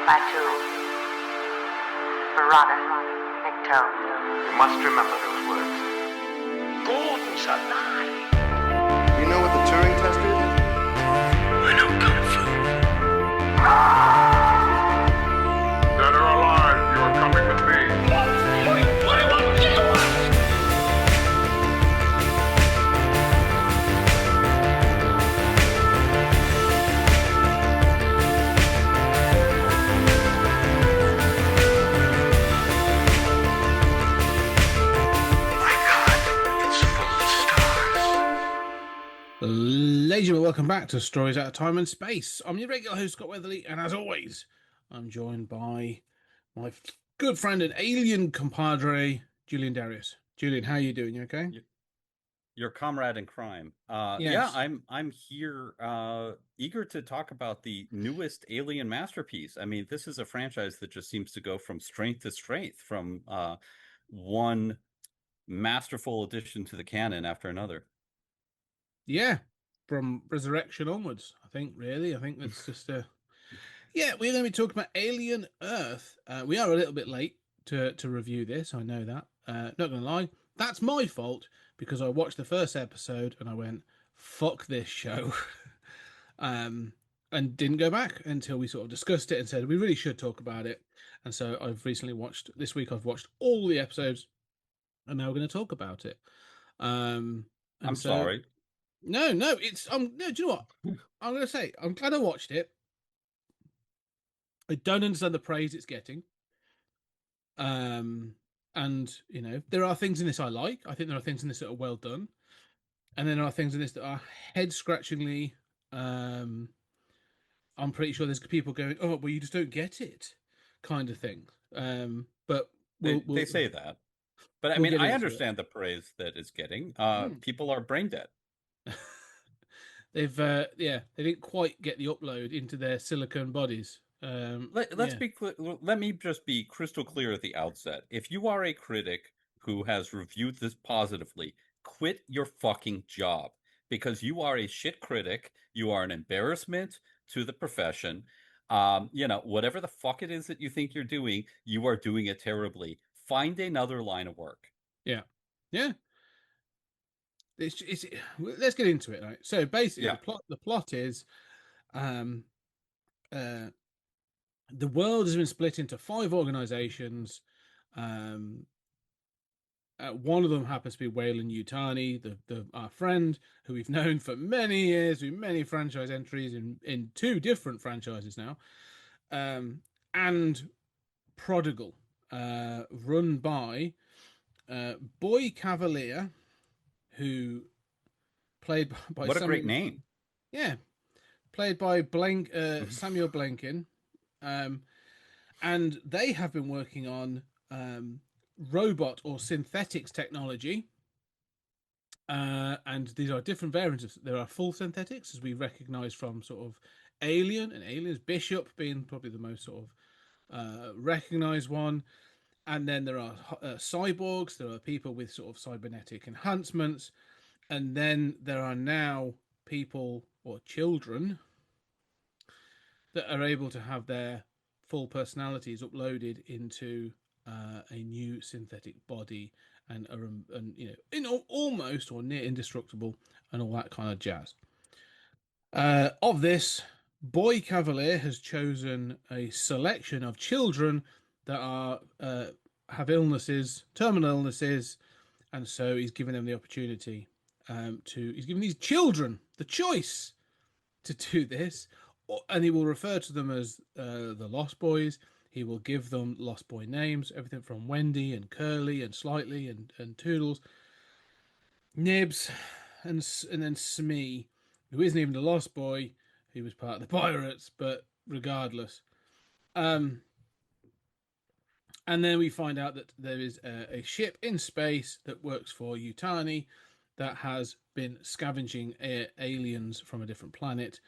Batu, Barada, Nikto. You must remember those words. Gordon's alive. You know what the Turing test is? I know Kung Fu. Dead or alive, you are coming with me. Ladies and gentlemen, welcome back to Stories Out of Time and Space. I'm your regular host, Scott Weatherly, and as always, I'm joined by my good friend and alien compadre, Julian Darius. Julian, how are you doing? You okay? Your comrade in crime. Yes. Yeah, I'm here eager to talk about the newest alien masterpiece. I mean, this is a franchise that just seems to go from strength to strength, from one masterful addition to the canon after another. Yeah, from Resurrection onwards, I think that's just yeah, we're going to be talking about Alien Earth. We are a little bit late to review this, I know that. Not going to lie, that's my fault, because I watched the first episode and I went, fuck this show. And didn't go back until we sort of discussed it and said we really should talk about it. And so this week I've watched all the episodes, and now we're going to talk about it. I'm sorry. No, it's no. Do you know what? I'm going to say I'm glad I watched it. I don't understand the praise it's getting. And you know, there are things in this I like. I think there are things in this that are well done, and then there are things in this that are head scratchingly. I'm pretty sure there's people going, "Oh, well, you just don't get it," kind of thing. But they say that. But I mean, I understand the praise that it's getting. People are brain dead. They didn't quite get the upload into their silicone bodies. Let me just be crystal clear at the outset. If you are a critic who has reviewed this positively, quit your fucking job, because you are a shit critic. You are an embarrassment to the profession. Whatever the fuck it is that you think you're doing, you are doing it terribly. Find another line of work. Yeah. Let's get into it. Right? So basically, the plot is, the world has been split into 5 organizations. One of them happens to be Weyland Yutani, our friend who we've known for many years, with many franchise entries in 2 different franchises now, and Prodigal, run by Boy Cavalier, who played by what a great name. Yeah, played by Samuel Blanken, and they have been working on robot or synthetics technology, and these are different variants. There are full synthetics, as we recognise from sort of Alien and Aliens, Bishop being probably the most sort of recognised one. And then there are cyborgs, there are people with sort of cybernetic enhancements, and then there are now people or children that are able to have their full personalities uploaded into a new synthetic body and almost or near indestructible and all that kind of jazz. Of this, Boy Cavalier has chosen a selection of children that are have illnesses, terminal illnesses, and so he's given them the opportunity he's given these children the choice to do this, and he will refer to them as the Lost Boys. He will give them Lost Boy names, everything from Wendy and Curly and Slightly and Toodles, Nibs, and then Smee, who isn't even a Lost Boy. He was part of the pirates, but regardless. And then we find out that there is a ship in space that works for Yutani that has been scavenging aliens from a different planet,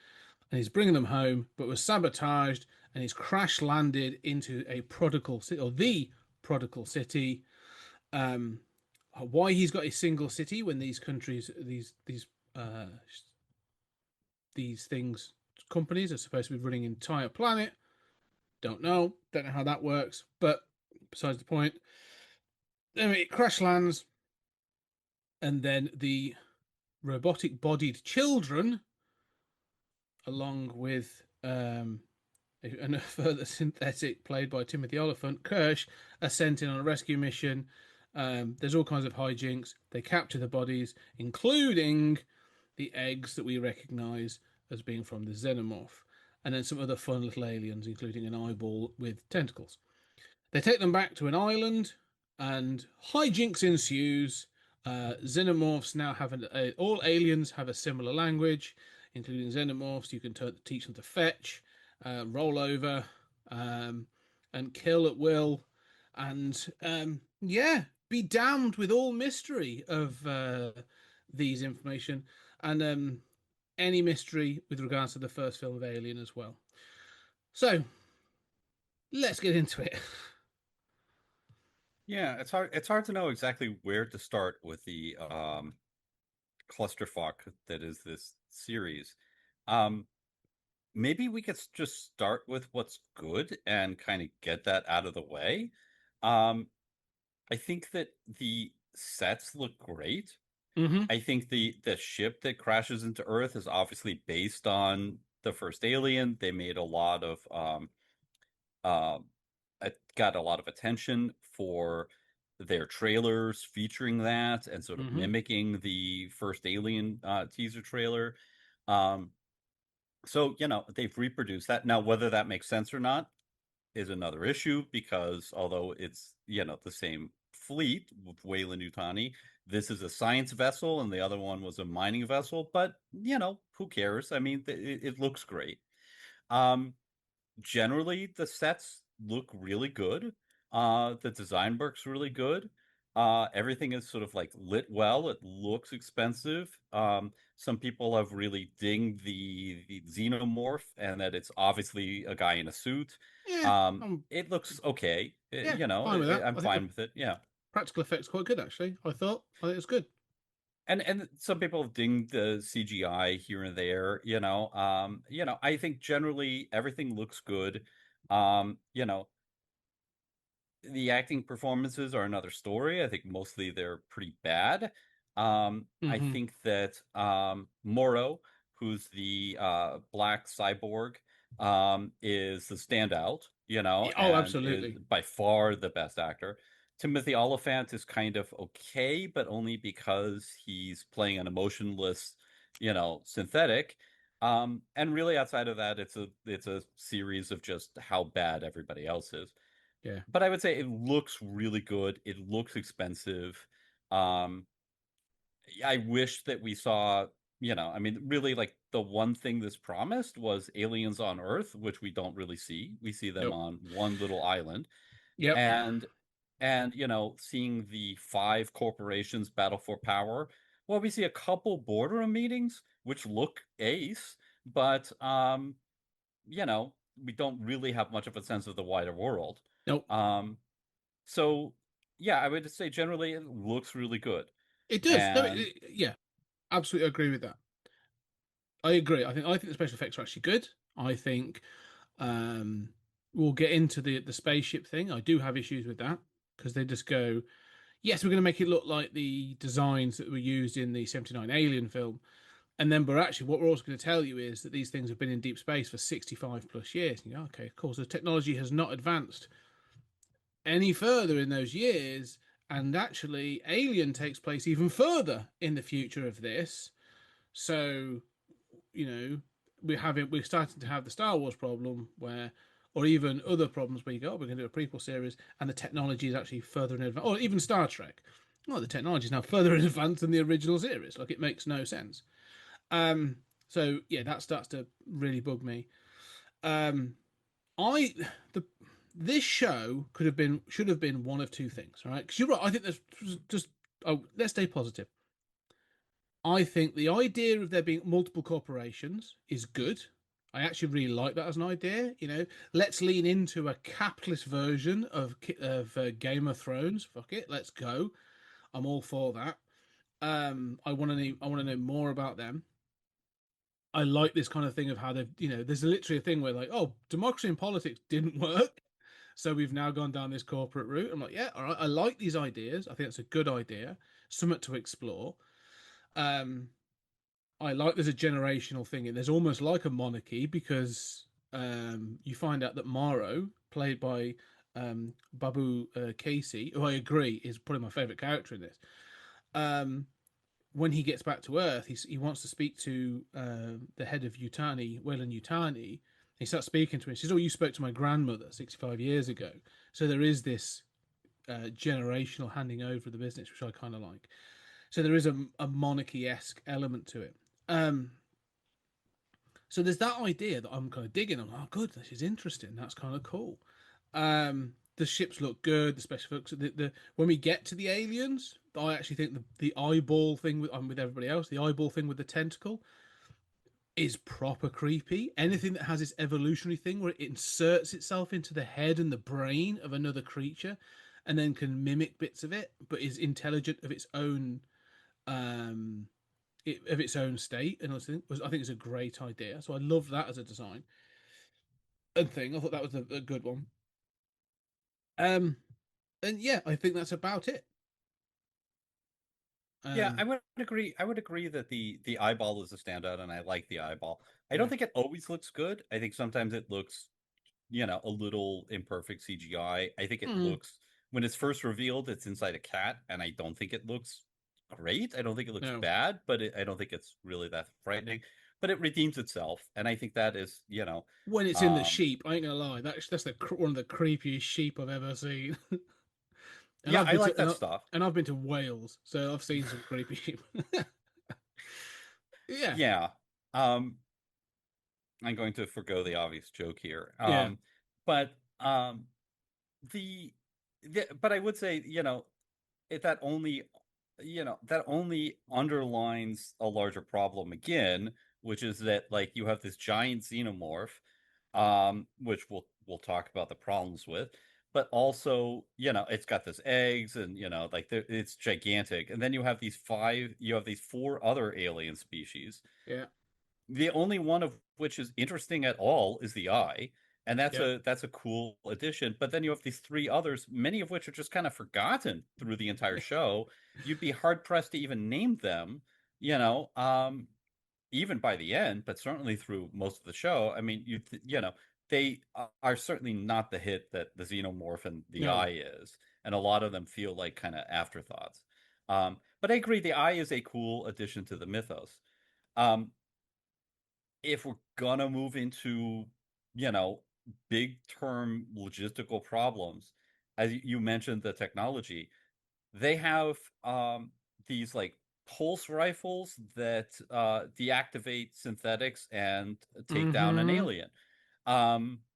and he's bringing them home, but was sabotaged, and he's crash landed into a prodigal city, or the prodigal city. Why he's got a single city when these countries, these things, companies are supposed to be running an entire planet, Don't know how that works, but besides the point. Anyway, it crash lands, and then the robotic bodied children, along with and a further synthetic played by Timothy Oliphant, Kirsch, are sent in on a rescue mission. There's all kinds of hijinks. They capture the bodies, including the eggs that we recognize as being from the xenomorph, and then some other fun little aliens, including an eyeball with tentacles. They take them back to an island, and hijinks ensues. Xenomorphs now have all aliens have a similar language, including xenomorphs. You can teach them to fetch, roll over, and kill at will, and be damned with all mystery of these information, and any mystery with regards to the first film of Alien as well. So let's get into it. Yeah, it's hard to know exactly where to start with the clusterfuck that is this series. Um Maybe we could just start with what's good and kind of get that out of the way. Um I think that the sets look great. Mm-hmm. I think the ship that crashes into Earth is obviously based on the first Alien. They made a lot of um, it got a lot of attention for their trailers featuring that and sort of Mm-hmm. mimicking the first Alien teaser trailer. Um, so, they've reproduced that. Now, whether that makes sense or not is another issue because although it's, the same fleet with Weyland-Yutani, this is a science vessel and the other one was a mining vessel, but, who cares? I mean, it looks great. Um, Generally the sets look really good. The design work's really good. Everything is sort of like lit well. It looks expensive. Some people have really dinged the xenomorph and that it's obviously a guy in a suit. Yeah, I'm It looks okay. yeah fine with that. I'm I think the fine with it. Yeah. practical effects quite good actually. I think it's good. And some people have dinged the CGI here and there, I think generally everything looks good. Um, you know, the acting performances are another story. I think mostly they're pretty bad. I Mm-hmm. think that Morrow, who's the black cyborg, is the standout, Yeah, oh, and is absolutely. by far the best actor. Timothy Oliphant is kind of okay, but only because he's playing an emotionless, synthetic. And really outside of that, it's a series of just how bad everybody else is. Yeah. But I would say it looks really good. It looks expensive. Um, I wish that we saw, I mean, really like the one thing this promised was aliens on Earth, which we don't really see. We see them Nope. on one little island. Yep. And seeing the five corporations battle for power. Well, we see a couple boardroom meetings, which look ace, but we don't really have much of a sense of the wider world. Nope. Um, so yeah, I would say generally it looks really good. It does. No, And yeah, absolutely agree with that. I agree. I think the special effects are actually good. I think um, we'll get into the spaceship thing. I do have issues with that because they just go, yes, we're going to make it look like the designs that were used in the '79 Alien film, and then but actually what we're also going to tell you is that these things have been in deep space for 65 plus years. And you go, okay, of course, the technology has not advanced any further in those years, and actually Alien takes place even further in the future of this. So, you know, we're starting to have the Star Wars problem where, or even other problems where you go, oh, we're going to do a prequel series and the technology is actually further in advance, or even Star Trek. Well, the technology is now further in advance than the original series. Like, it makes no sense. Um, so yeah, that starts to really bug me. Um, I the this show should have been one of two things, right? Because you're right. I think there's just let's stay positive. I think the idea of there being multiple corporations is good. I actually really like that as an idea. Let's lean into a capitalist version of Game of Thrones. Fuck it, let's go. I'm all for that. I want to know more about them. I like this kind of thing of how they've, there's literally a thing where like, oh, democracy and politics didn't work. So we've now gone down this corporate route. I'm like, yeah, all right, I like these ideas. I think it's a good idea, something to explore. Um, I like there's a generational thing, and there's almost like a monarchy because you find out that Morrow, played by Babu Casey, who I agree is probably my favorite character in this. Um, when he gets back to Earth, he wants to speak to the head of Yutani, Wayland Yutani. He starts speaking to him. He says, "Oh, you spoke to my grandmother 65 years ago." So there is this generational handing over of the business, which I kind of like. So there is a monarchy-esque element to it. So there's that idea that I'm kind of digging. I'm like, oh, good, this is interesting. That's kind of cool. The ships look good. The special effects. When we get to the aliens, I actually think the eyeball thing with everybody else, the eyeball thing with the tentacle, is proper creepy. Anything that has this evolutionary thing where it inserts itself into the head and the brain of another creature, and then can mimic bits of it, but is intelligent of its own of its own state, and I think it's a great idea. So I love that as a design and thing. I thought that was a good one. Um, and yeah, I think that's about it. Yeah, I would agree. I would agree that the eyeball is a standout, and I like the eyeball. I don't Yeah. think it always looks good. I think sometimes it looks, a little imperfect CGI. I think it Mm, looks when it's first revealed, it's inside a cat, and I don't think it looks great. I don't think it looks no, bad, but I don't think it's really that frightening. But it redeems itself, and I think that is, when it's in the um, sheep, I ain't gonna lie. That's one of the creepiest sheep I've ever seen. and yeah, I've I been like to that stuff. and I've been to Wales, so I've seen some creepy sheep. Yeah, Yeah. I'm going to forgo the obvious joke here. yeah, But the, but I would say, that only, that only underlines a larger problem again, which is that like you have this giant xenomorph, which we'll talk about the problems with, but also, it's got this eggs and like it's gigantic, and then you have these four other alien species, yeah, the only one of which is interesting at all is the eye, and yeah. that's a cool addition. But then you have these three others, many of which are just kind of forgotten through the entire show. You'd be hard pressed to even name them, you know, um, even by the end, but certainly through most of the show. I mean, they are certainly not the hit that the Xenomorph and the No. Eye is, and a lot of them feel like kind of afterthoughts. But I agree, the Eye is a cool addition to the mythos. Um, if we're gonna move into, you know, big term logistical problems, as you mentioned, the technology, they have these like pulse rifles that deactivate synthetics and take down an Mm-hmm. alien.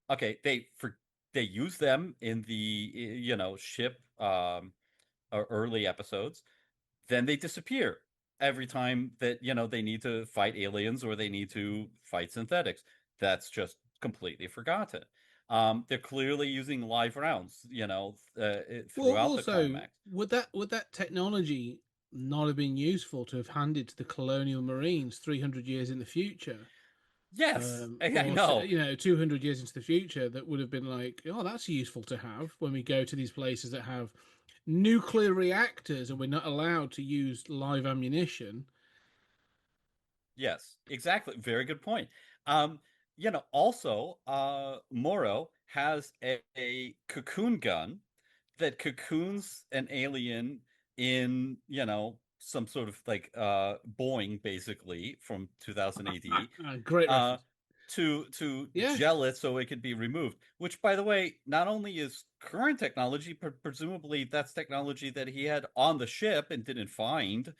Okay, they use them in the ship early episodes, then they disappear every time that they need to fight aliens or they need to fight synthetics. That's just completely forgotten. They're clearly using live rounds, Well, throughout the also, climax. would that technology not have been useful to have handed to the colonial marines 300 years in the future? Yes, I Or know. 200 years into the future, that would have been like, oh, that's useful to have when we go to these places that have nuclear reactors and we're not allowed to use live ammunition. Yes, exactly. Very good point. Um, also, Moro has a cocoon gun that cocoons an alien in, some sort of like Boeing basically from 2000 AD, Great uh reference. to Yeah, gel it so it could be removed, which by the way, not only is current technology, presumably that's technology that he had on the ship and didn't find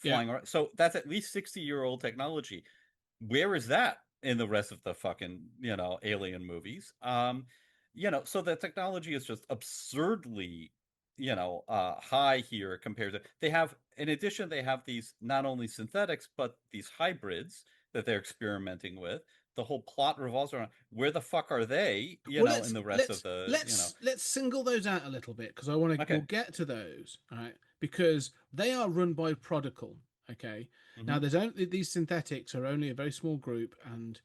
yeah. flying around. So that's at least 60-year-old technology. Where is that in the rest of the fucking alien movies? So the technology is just absurdly high here compared to, they have, in addition, they have these not only synthetics but these hybrids that they're experimenting with. The whole plot revolves around where the fuck are they, Well, in let's the rest of let's the, let's single those out a little bit because I want to. okay. We'll get to those, all right? Because they are run by Prodigal. Okay. Mhm. Now, there's only these synthetics are only a very small group, and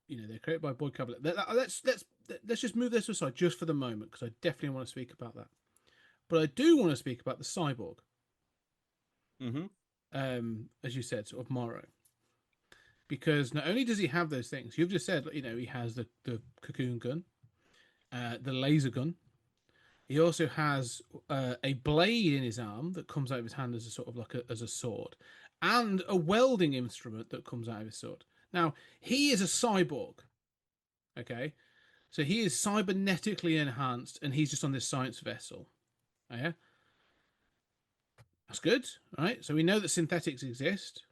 they're created by Boyd Cavalier. Let's just move this aside just for the moment because I definitely want to speak about that. But I do want to speak about the cyborg, Mhm. as you said, sort of Morrow, because not only does he have those things you've just said, he has the cocoon gun, the laser gun. He also has a blade in his arm that comes out of his hand as a sort of like as a sword, and a welding instrument that comes out of his sword. Now he is a cyborg, okay, so he is cybernetically enhanced, and he's just on this science vessel. Oh, yeah, that's good, right? So we know that synthetics exist.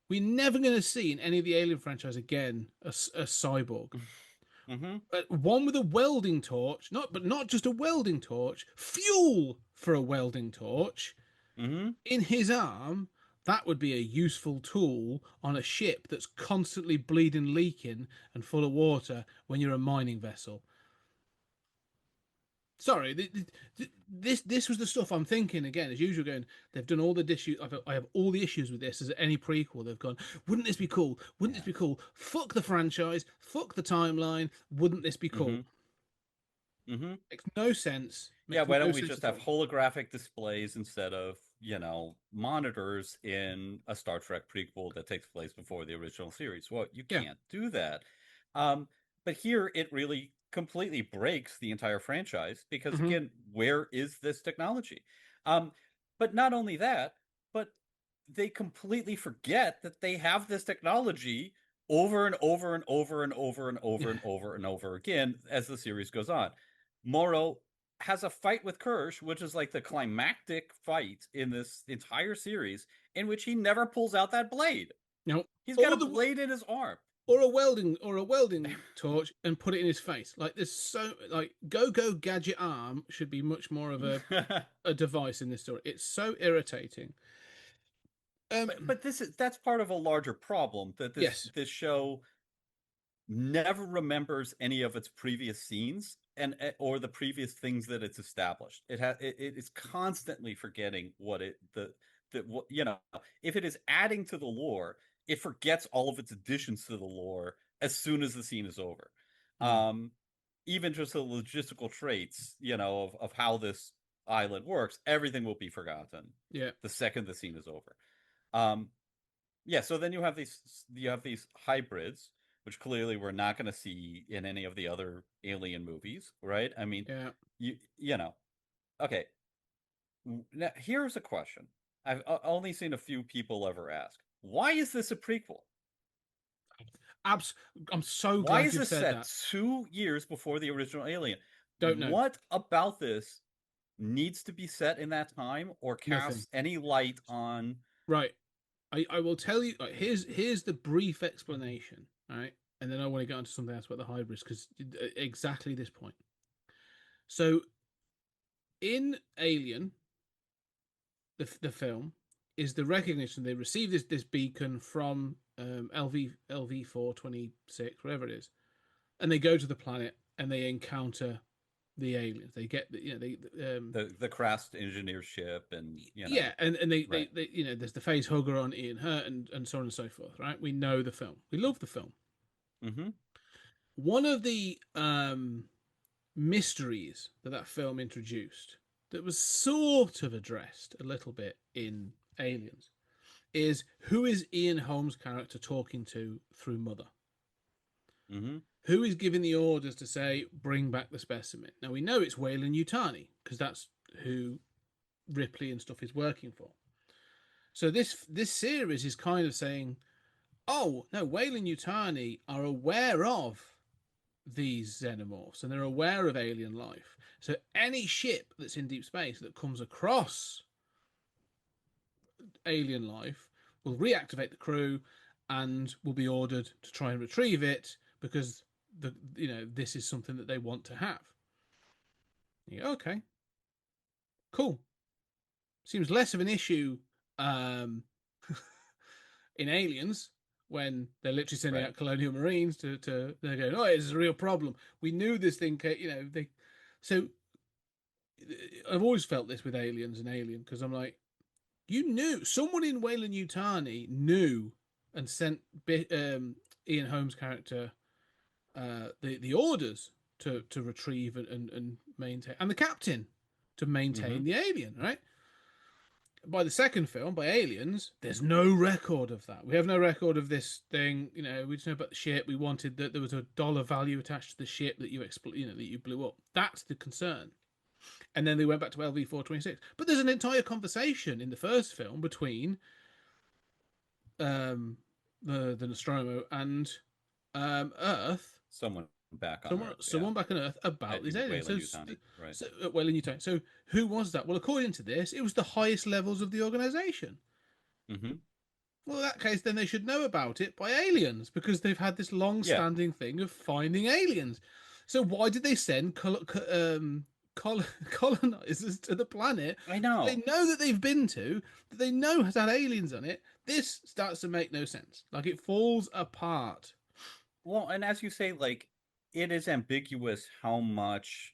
We're never going to see in any of the Alien franchise again a cyborg. Mhm. One with a welding torch, not just a welding torch, fuel for a welding torch Mhm. in his arm. That would be a useful tool on a ship that's constantly bleeding, leaking, and full of water when you're a mining vessel. Sorry, this was the stuff I'm thinking again, as usual. Going, they've done all the issues. I have all the issues with this. As any prequel, they've gone, wouldn't this be cool? Wouldn't this be cool? Fuck the franchise. Fuck the timeline. Wouldn't this be cool? Mhm. Mhm. Makes no sense. Yeah, Makes why no don't we sense just at have all. holographic displays instead of, monitors in a Star Trek prequel that takes place before the original series? Well, you Yeah. can't do that. Um, but here it really completely breaks the entire franchise because, Hmm. again, where is this technology? Um, but not only that, but they completely forget that they have this technology over and over and over and over and over Yeah. and over and over again as the series goes on. Morrow has a fight with Kirsch, which is like the climactic fight in this entire series, in which he never pulls out that blade. No. He's got Or a the blade in his arm. or a welding torch and put it in his face. Like there's so like go gadget arm should be much more of a device in this story. It's so irritating. but that's part of a larger problem that this Yes. this show never remembers any of its previous scenes and or the previous things that it's established. It is constantly forgetting what it the what if it is adding to the lore, it forgets all of its additions to the lore as soon as the scene is over. Mm. Um, Even just the logistical traits, of how this island works, everything will be forgotten Yeah. the second the scene is over. Um, yeah, so then you have these hybrids, which clearly we're not going to see in any of the other Alien movies, right? I mean, Yeah. you know, okay. Now, here's a question. I've only seen a few people ever ask. Why is this a prequel? Abs- I'm so Why glad is you've this said set that. 2 years before the original Alien? Don't know. What about this needs to be set in that time or Nothing. casts any light on? Right. I will tell you. Like, here's the brief explanation. All right, and then I want to get onto something else about the hybrids because exactly this point. So in Alien, the film is the recognition they receive this beacon from LV 426 whatever it is, and they go to the planet and they encounter the aliens. They get The Crast engineer ship and yeah, and right. they there's the face hugger on Ian Hurt and so on and so forth. Right, we know the film. We love the film. Mm-hmm. One of the mysteries that film introduced that was sort of addressed a little bit in Aliens is who is Ian Holmes' character talking to through Mother? Mm-hmm. Who is giving the orders to say, bring back the specimen? Now, we know it's Weyland Yutani, because that's who Ripley and stuff is working for. So this series is kind of saying, oh, no, Weyland Yutani are aware of these xenomorphs and they're aware of alien life. So any ship that's in deep space that comes across alien life will reactivate the crew and will be ordered to try and retrieve it because this is something that they want to have. You go, okay, cool. Seems less of an issue um, in Aliens when they're literally sending Right. out colonial marines to they're going, oh, it's a real problem. We knew this thing, they. So I've always felt this with Aliens and Alien because I'm like, You knew someone in Wayland Utani knew and sent Ian Holmes' character the orders to retrieve and maintain, and the captain to maintain the alien, right? By the second film, by Aliens, there's no record of that. We have no record of this thing. You know, we just know about the ship. We wanted that there was a dollar value attached to the ship that that you blew up. That's the concern. And then they went back to LV-426. But there's an entire conversation in the first film between the Nostromo and Earth, Someone back on Earth. someone back on Earth about At these aliens. Weyland-Yutani, right. So, Weyland-Yutani. So who was that? Well, according to this, it was the highest levels of the organization. Mm-hmm. Well, in that case, then they should know about it by aliens because they've had this long-standing thing of finding aliens. So why did they send colonizers to the planet? I know. They know that they've been to, that they know has had aliens on it. This starts to make no sense. Like, it falls apart. Well, and as you say, like, it is ambiguous how much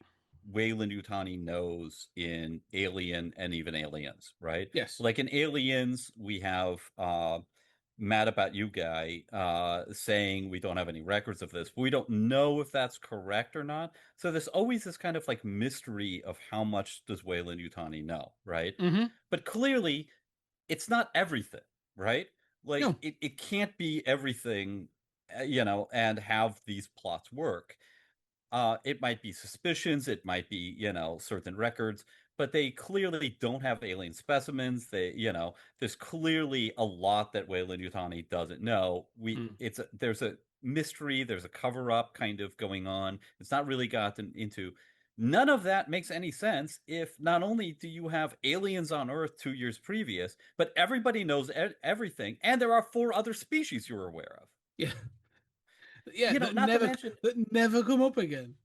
Weyland-Yutani knows in Alien and even Aliens, right? Yes. Like in Aliens, we have Mad About You guy saying we don't have any records of this. We don't know if that's correct or not. So there's always this kind of like mystery of how much does Weyland-Yutani know, right? Mm-hmm. But clearly, it's not everything, right? Like, No. it can't be everything, and have these plots work. It might be suspicions, it might be, certain records, but they clearly don't have alien specimens. There's clearly a lot that Weyland-Yutani doesn't know. There's a mystery, there's a cover-up kind of going on. It's not really gotten into. None of that makes any sense if not only do you have aliens on Earth 2 years previous, but everybody knows everything, and there are 4 other species you're aware of. Yeah. Yeah, not to mention that never come up again.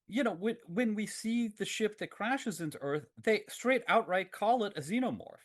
When we see the ship that crashes into Earth, they straight outright call it a xenomorph.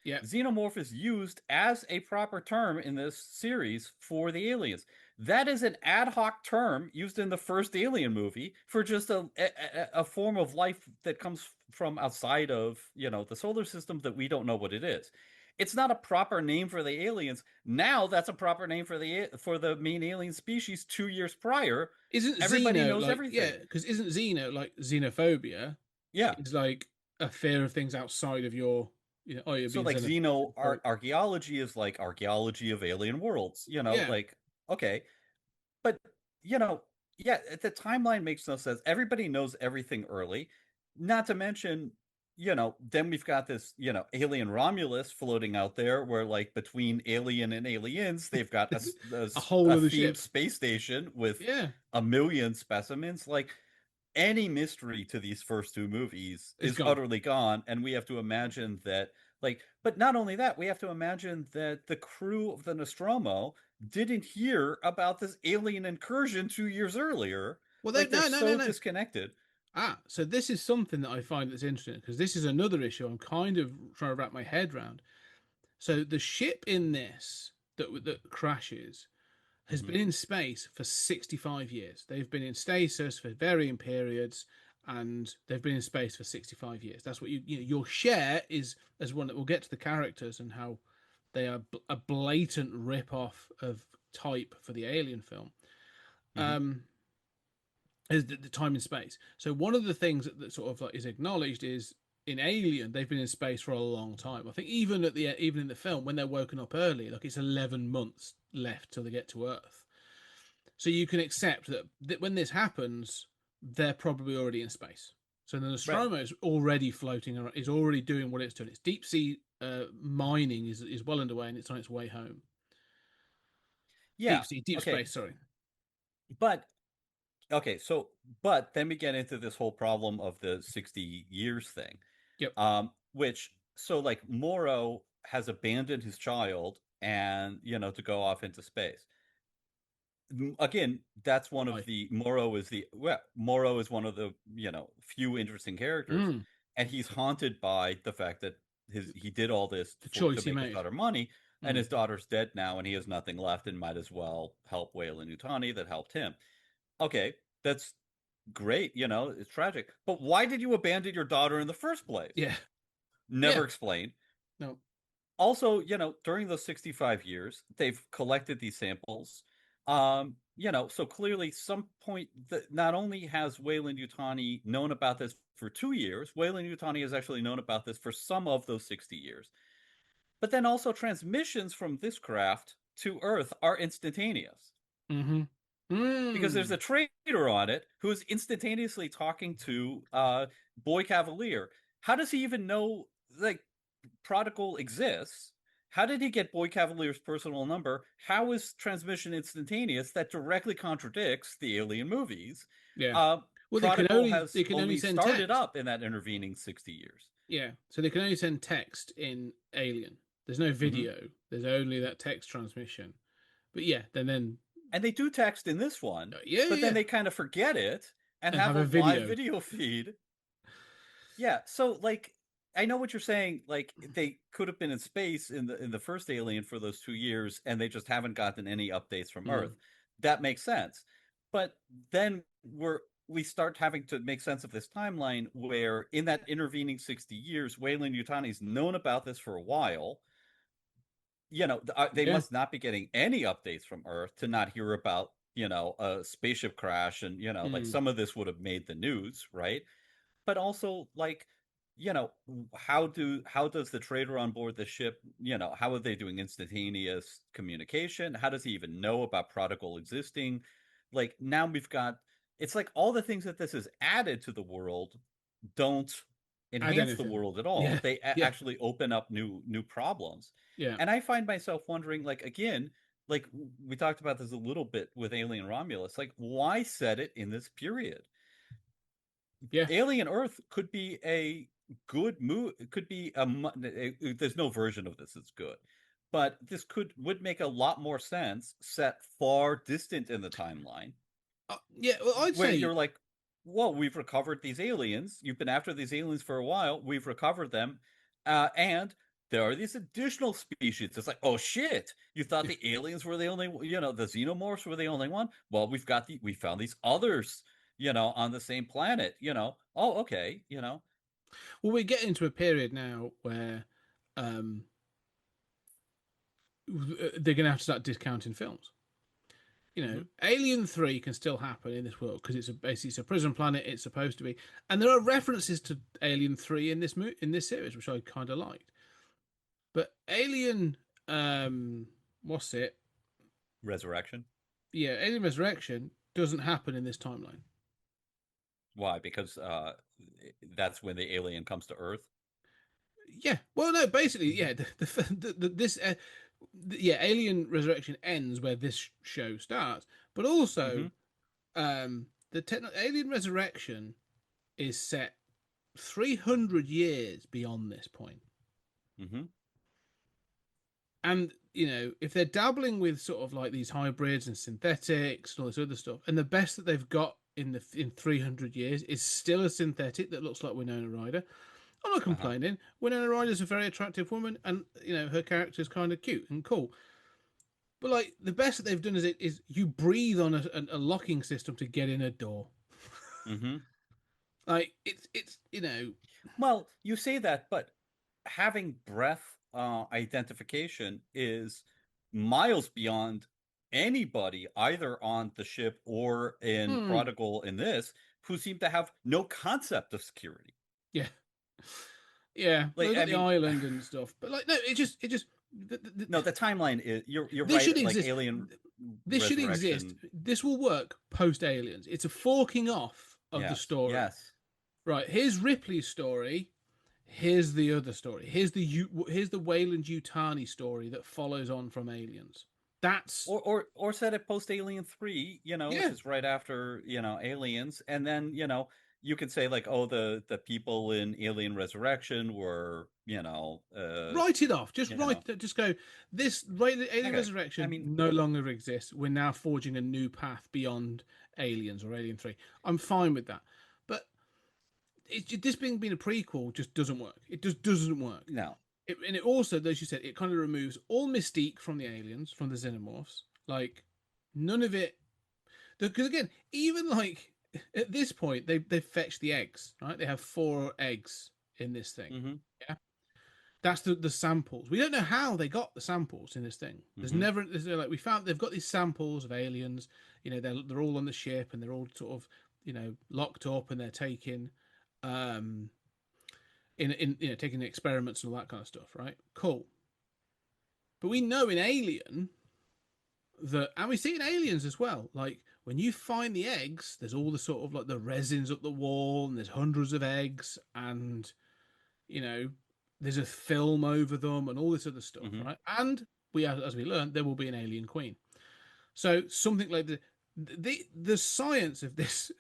Yeah. Xenomorph is used as a proper term in this series for the aliens. That is an ad hoc term used in the first Alien movie for just a form of life that comes from outside of, the solar system that we don't know what it is. It's not a proper name for the aliens. Now that's a proper name for the main alien species 2 years prior. Isn't everybody Xeno, knows like, everything? Yeah, because isn't Xeno like xenophobia? Yeah, it's like a fear of things outside of your. So like archaeology is like archaeology of alien worlds. Like, okay, but yeah, the timeline makes no sense. Everybody knows everything early. Not to mention, then we've got this, alien Romulus floating out there where, like, between Alien and Aliens, they've got a whole other themed ship. space station with Yeah. a million specimens. Like, any mystery to these first 2 movies is utterly gone. And we have to imagine that, like, but not only that, we have to imagine that the crew of the Nostromo didn't hear about this alien incursion 2 years earlier. Well, they're so disconnected. So this is something that I find that's interesting because this is another issue I'm kind of trying to wrap my head around. So the ship in this that crashes has been in space for 65 years. They've been in stasis for varying periods, and they've been in space for 65 years. That's what your share is, as one that we'll get to the characters and how they are a blatant rip-off of Type for the Alien film. Is the time and space. So one of the things that sort of like is acknowledged is in Alien they've been in space for a long time. I think even in the film when they're woken up early, like it's 11 months left till they get to Earth. So you can accept that when this happens, they're probably already in space. So the Nostromo is already floating around, is already doing what it's doing. It's deep sea mining is well underway and it's on its way home. Yeah, deep space. Sorry, but then we get into this whole problem of the 60 years thing. Yep. Which, so like Morrow has abandoned his child and, to go off into space. Again, that's one of Morrow is one of the, few interesting characters. And he's haunted by the fact that he did all this to make his daughter money. And his daughter's dead now and he has nothing left and might as well help Weyland-Yutani that helped him. Okay, that's great, it's tragic. But why did you abandon your daughter in the first place? Yeah. Never explained. No. Also, during those 65 years, they've collected these samples. So clearly, some point that not only has Wayland Yutani known about this for 2 years, Wayland Yutani has actually known about this for some of those 60 years. But then also transmissions from this craft to Earth are instantaneous. Mm-hmm. Because there's a trader on it who's instantaneously talking to Boy Cavalier. How does he even know like Prodigal exists? How did he get Boy Cavalier's personal number? How is transmission instantaneous? That directly contradicts the Alien movies. Yeah. Uh, Well, Prodigal they has can only send started text. up in that intervening 60 years. Yeah, so they can only send text in Alien. There's no video. There's only that text transmission. But yeah, then And they do text in this one, but then they kind of forget it and have a live video feed. Yeah, so like I know what you're saying. Like they could have been in space in the first Alien for those 2 years, and they just haven't gotten any updates from Earth. That makes sense. But then we start having to make sense of this timeline where in that intervening 60 years, Wayland Yutani's known about this for a while. They must not be getting any updates from Earth to not hear about, a spaceship crash. And, like some of this would have made the news, right? But also, like, how does the trader on board the ship, how are they doing instantaneous communication? How does he even know about Prodigal existing? Like, now it's like all the things that this has added to the world don't enhance the world at all. Yeah. They actually open up new problems. Yeah. And I find myself wondering, like, again, like we talked about this a little bit with Alien Romulus, like why set it in this period? Yeah. Alien Earth could be a good move. It could be there's no version of this that's good, but this would make a lot more sense set far distant in the timeline. Yeah, well, I'd where say you're like, well, we've recovered these aliens. You've been after these aliens for a while. We've recovered them, and there are these additional species. It's like, oh shit! You thought the aliens were the only, the xenomorphs were the only one. Well, we found these others, on the same planet. Oh, okay, Well, we're getting to a period now where they're going to have to start discounting films. Alien 3 can still happen in this world because it's a prison planet. It's supposed to be, and there are references to Alien 3 in this series, which I kind of liked. But Alien, what's it? Resurrection. Yeah, Alien Resurrection doesn't happen in this timeline. Why? Because that's when the alien comes to Earth. Yeah. Well, no. Basically, yeah. Alien Resurrection ends where this show starts, but also, Alien Resurrection is set 300 years beyond this point. And if they're dabbling with sort of like these hybrids and synthetics and all this other stuff, and the best that they've got in 300 years is still a synthetic that looks like Winona Ryder, I'm not complaining. Winona Ryder's a very attractive woman, and her character is kind of cute and cool. But like the best that they've done is you breathe on a locking system to get in a door. Like it's Well, you say that, but having breath identification is miles beyond anybody either on the ship or in Prodigal in this who seem to have no concept of security. Yeah, like the island and stuff, but like no, it just no, the timeline is you're this right. Should like exist. Alien, this should exist. This will work post Aliens. It's a forking off of the story. Yes, right. Here's Ripley's story. Here's the other story. Here's the Wayland Yutani story that follows on from Aliens. That's or set it post Alien 3, which is right after Aliens, and then you could say like, oh, the people in Alien Resurrection were write it off. Just just go. This Alien Resurrection no longer exists. We're now forging a new path beyond Aliens or Alien 3. I'm fine with that, but this being a prequel just doesn't work. It just doesn't work. No. And it also, as you said, it kind of removes all mystique from the aliens, from the xenomorphs. Like, none of it. Because again, even like at this point, they fetch the eggs, right? They have 4 eggs in this thing. Yeah. That's the samples. We don't know how they got the samples in this thing. There's Mm-hmm. never like we found they've got these samples of aliens. You know, they're all on the ship and they're all sort of locked up and they're taking um in taking experiments and all that kind of stuff. Right? Cool. But we know in Alien that, and we see in Aliens as well. Like when you find the eggs, there's all the sort of like the resins up the wall, and there's hundreds of eggs, and you know, there's a film over them and all this other stuff, Mm-hmm. right? And as we learned, there will be an alien queen. So something like the science of this,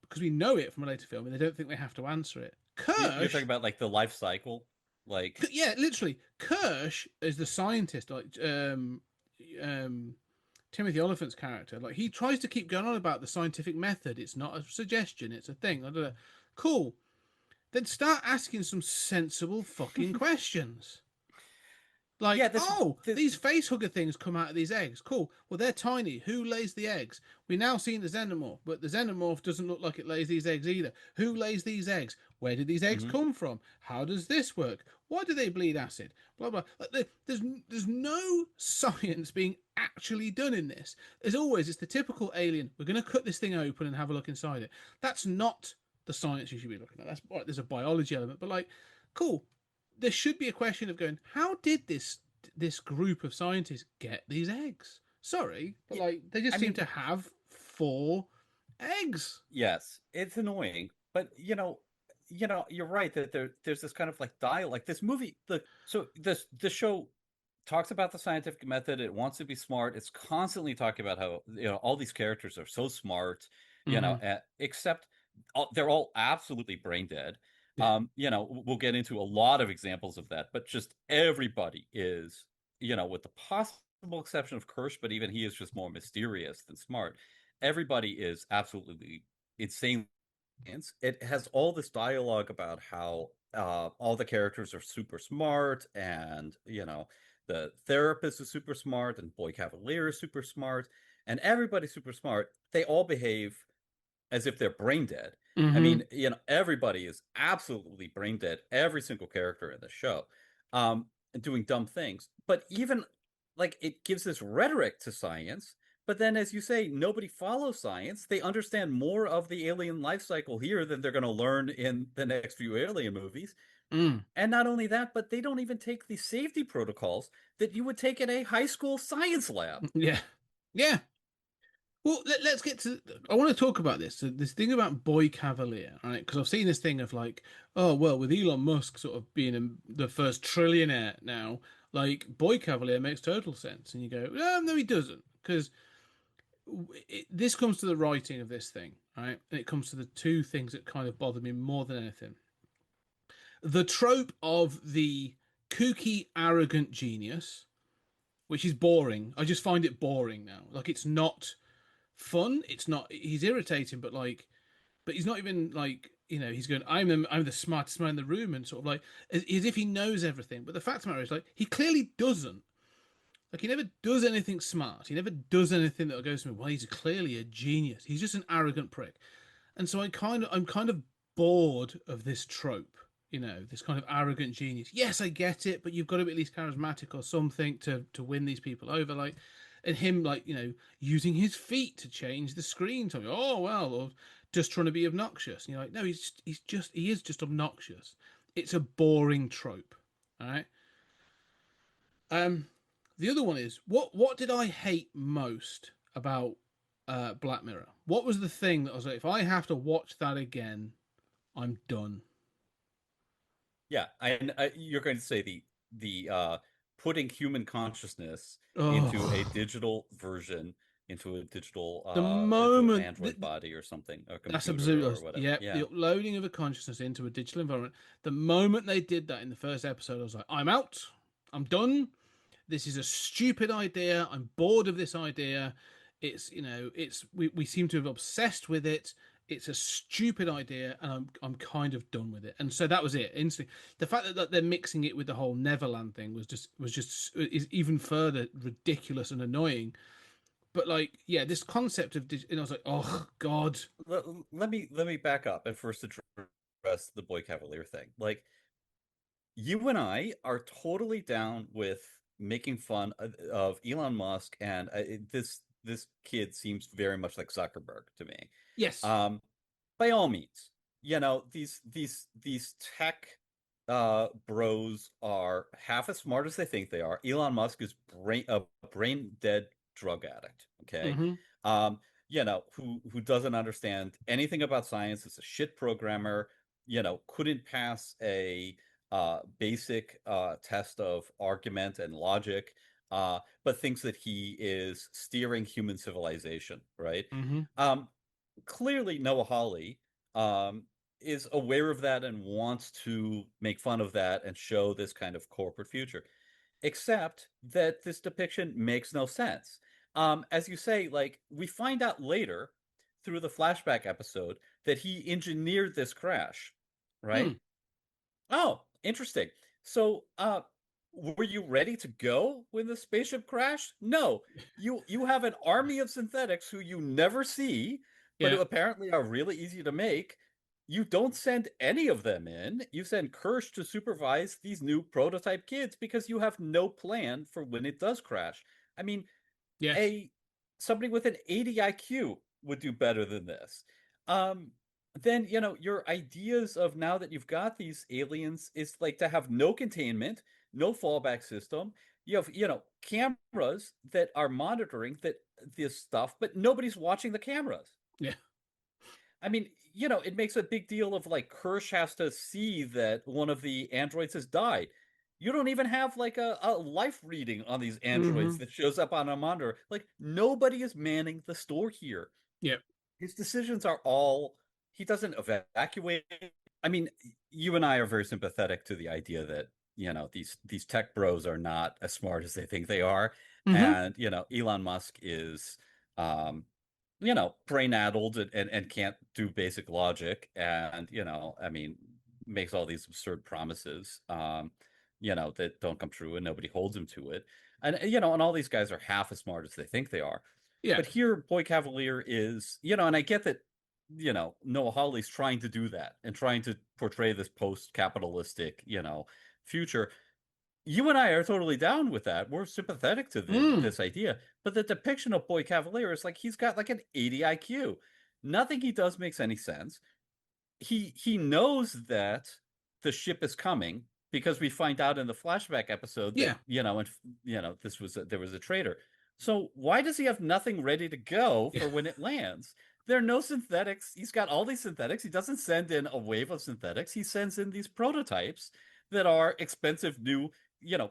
because we know it from a later film, and they don't think they have to answer it. You're talking Kirsch, about like the life cycle, like yeah, literally, Kirsch is the scientist, like um, Timothy Oliphant's character. Like he tries to keep going on about the scientific method. It's not a suggestion; it's a thing. I don't know. Cool. Then start asking some sensible fucking questions. yeah. Like, This oh, this these face hugger things come out of these eggs. Cool. Well, they're tiny. Who lays the eggs? We now seen the xenomorph, but the xenomorph doesn't look like it lays these eggs either. Who lays these eggs? Where did these eggs Mhm. come from? How does this work? Why do they bleed acid? Blah blah. Like, there's no science being actually done in this. As always, it's the typical alien. We're going to cut this thing open and have a look inside it. That's not the science you should be looking at. That's right. There's a biology element, but like, cool. There should be a question of going, how did this group of scientists get these eggs? Sorry, but Yeah, like they just I seem mean, to have 4 eggs. yes, it's annoying, but you're right that there's this kind of like dial like this movie. This show talks about the scientific method. It wants to be smart. It's constantly talking about how all these characters are so smart, Mm-hmm. except they're all absolutely brain dead. Yeah. We'll get into a lot of examples of that, but just everybody is, with the possible exception of Kirsch, but even he is just more mysterious than smart. Everybody is absolutely insane. It has all this dialogue about how all the characters are super smart, and the therapist is super smart, and Boy Cavalier is super smart, and everybody's super smart. They all behave as if they're brain dead. I Mm-hmm. mean, everybody is absolutely brain dead. Every single character in the show, doing dumb things. But even like it gives this rhetoric to science. But then, as you say, nobody follows science. They understand more of the alien life cycle here than they're going to learn in the next few alien movies. Mm. And not only that, but they don't even take the safety protocols that you would take in a high school science lab. Yeah. Yeah. Well, us get to. I want to talk about this. So this thing about Boy Cavalier, right? Because I've seen this thing of like, oh well, with Elon Musk sort of being the first trillionaire now, like Boy Cavalier makes total sense, and you go, no, he doesn't, because this comes to the writing of this thing, right? And it comes to the two things that kind of bother me more than anything: the trope of the kooky, arrogant genius, which is boring. I just find it boring now. Like it's not fun. It's not. He's irritating, but but he's not even like he's going. I'm the smartest man in the room, and sort of like as if he knows everything. But the fact of the matter is, like he clearly doesn't. Like he never does anything smart. He never does anything that goes to me. Well, he's clearly a genius. He's just an arrogant prick. And so I'm kind of bored of this trope. This kind of arrogant genius. Yes, I get it, but you've got to be at least charismatic or something to win these people over. Like, and him like using his feet to change the screen. Telling me, oh well, or just trying to be obnoxious. And you're like, no, he is just obnoxious. It's a boring trope. All right. Um, the other one is what did I hate most about Black Mirror? What was the thing that I was like, if I have to watch that again, I'm done. Yeah, you're going to say the putting human consciousness into a Oh, digital version, the into an moment android body or something, a that's computer or absolutely whatever. yeah, the Yeah, uploading of a consciousness into a digital environment. The moment they did that in the first episode, I was like, I'm out. I'm done. This is a stupid idea. I'm bored of this idea. We seem to have obsessed with it. It's a stupid idea, and I'm kind of done with it. And so that was it. Instantly, the fact that they're mixing it with the whole Neverland thing was just is even further ridiculous and annoying. But like, yeah, this concept of I was like, oh god. let me back up and first address the Boy Cavalier thing. Like you and I are totally down with making fun of Elon Musk, and this kid seems very much like Zuckerberg to me. Yes. Um, by all means, these tech bros are half as smart as they think they are. Elon Musk is a brain dead drug addict, okay? Mm-hmm. Um, who doesn't understand anything about science, is a shit programmer, couldn't pass a basic test of argument and logic, but thinks that he is steering human civilization, right? Mm-hmm. Um, Clearly Noah Hawley um, is aware of that and wants to make fun of that and show this kind of corporate future. Except that this depiction makes no sense. As you say, like we find out later through the flashback episode that he engineered this crash, right? Mm. Oh, interesting. So, were you ready to go when the spaceship crashed? No. You have an army of synthetics who you never see, but Yeah. who apparently are really easy to make. You don't send any of them in. You send Kirsch to supervise these new prototype kids because you have no plan for when it does crash. I mean, Yes. a somebody with an 80 IQ would do better than this. Um, then your ideas of now that you've got these aliens is like to have no containment, no fallback system. You have cameras that are monitoring this stuff, but nobody's watching the cameras. Yeah. I mean, it makes a big deal of like Kirsch has to see that one of the androids has died. You don't even have like a life reading on these androids Mm-hmm. that shows up on a monitor. Like nobody is manning the store here. Yep. His decisions are all, he doesn't evacuate. I mean, you and I are very sympathetic to the idea that, these tech bros are not as smart as they think they are. Mm-hmm. And, Elon Musk is um, brain addled and can't do basic logic. And, I mean, makes all these absurd promises, that don't come true and nobody holds him to it. And all these guys are half as smart as they think they are. Yeah. But here, Boy Cavalier is, and I get that, Noah Hawley's trying to do that and trying to portray this post-capitalistic, future. You and I are totally down with that. We're sympathetic to Mm. this idea. But the depiction of Boy Cavalier is like he's got like an 80 IQ. Nothing he does makes any sense. He knows that the ship is coming because we find out in the flashback episode that Yeah. and there was a traitor. So why does he have nothing ready to go for when it lands? There are no synthetics. He's got all these synthetics. He doesn't send in a wave of synthetics. He sends in these prototypes that are expensive new.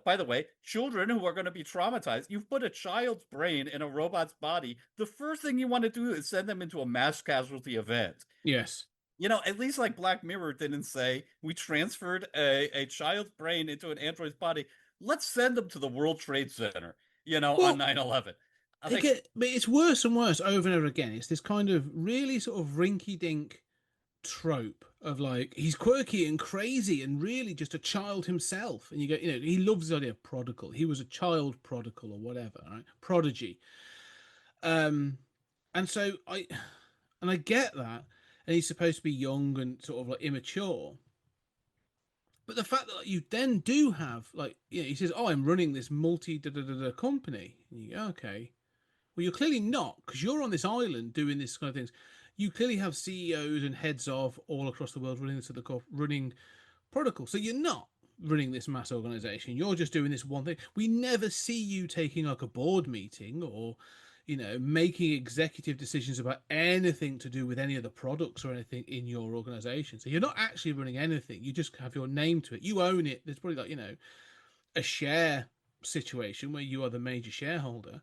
By the way, children who are going to be traumatized. You've put a child's brain in a robot's body. The first thing you want to do is send them into a mass casualty event. Yes. At least like Black Mirror didn't say we transferred a child's brain into an android's body. Let's send them to the World Trade Center, on Well, 9/11. I think, but it's worse and worse over and over again. It's this kind of really sort of rinky-dink trope of like he's quirky and crazy and really just a child himself. And you go, he loves the idea of prodigal. He was a child prodigal or whatever, right? Prodigy. Um, and so I get that, and he's supposed to be young and sort of like immature. But the fact that like, you then do have like, he says, "Oh, I'm running this multi da da da da company," and you go, "Okay, well, you're clearly not because you're on this island doing this kind of things. You clearly have CEOs and heads of all across the world running this running protocol. So you're not running this mass organization. You're just doing this one thing. We never see you taking like a board meeting or, making executive decisions about anything to do with any of the products or anything in your organization. So you're not actually running anything. You just have your name to it. You own it. There's probably like, a share situation where you are the major shareholder,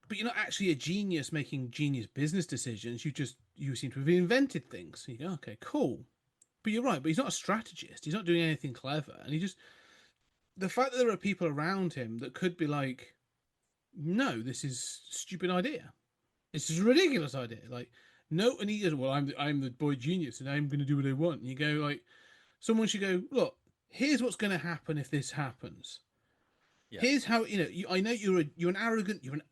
but you're not actually a genius making genius business decisions. You seem to have invented things. So you go, okay, cool. But you're right, but he's not a strategist. He's not doing anything clever. And the fact that there are people around him that could be like, no, this is a stupid idea. This is a ridiculous idea. Like, no, and he goes, well, I'm the boy genius and I'm going to do what I want. And you go like, someone should go, look, here's what's going to happen if this happens. yeah. Here's how I know you're an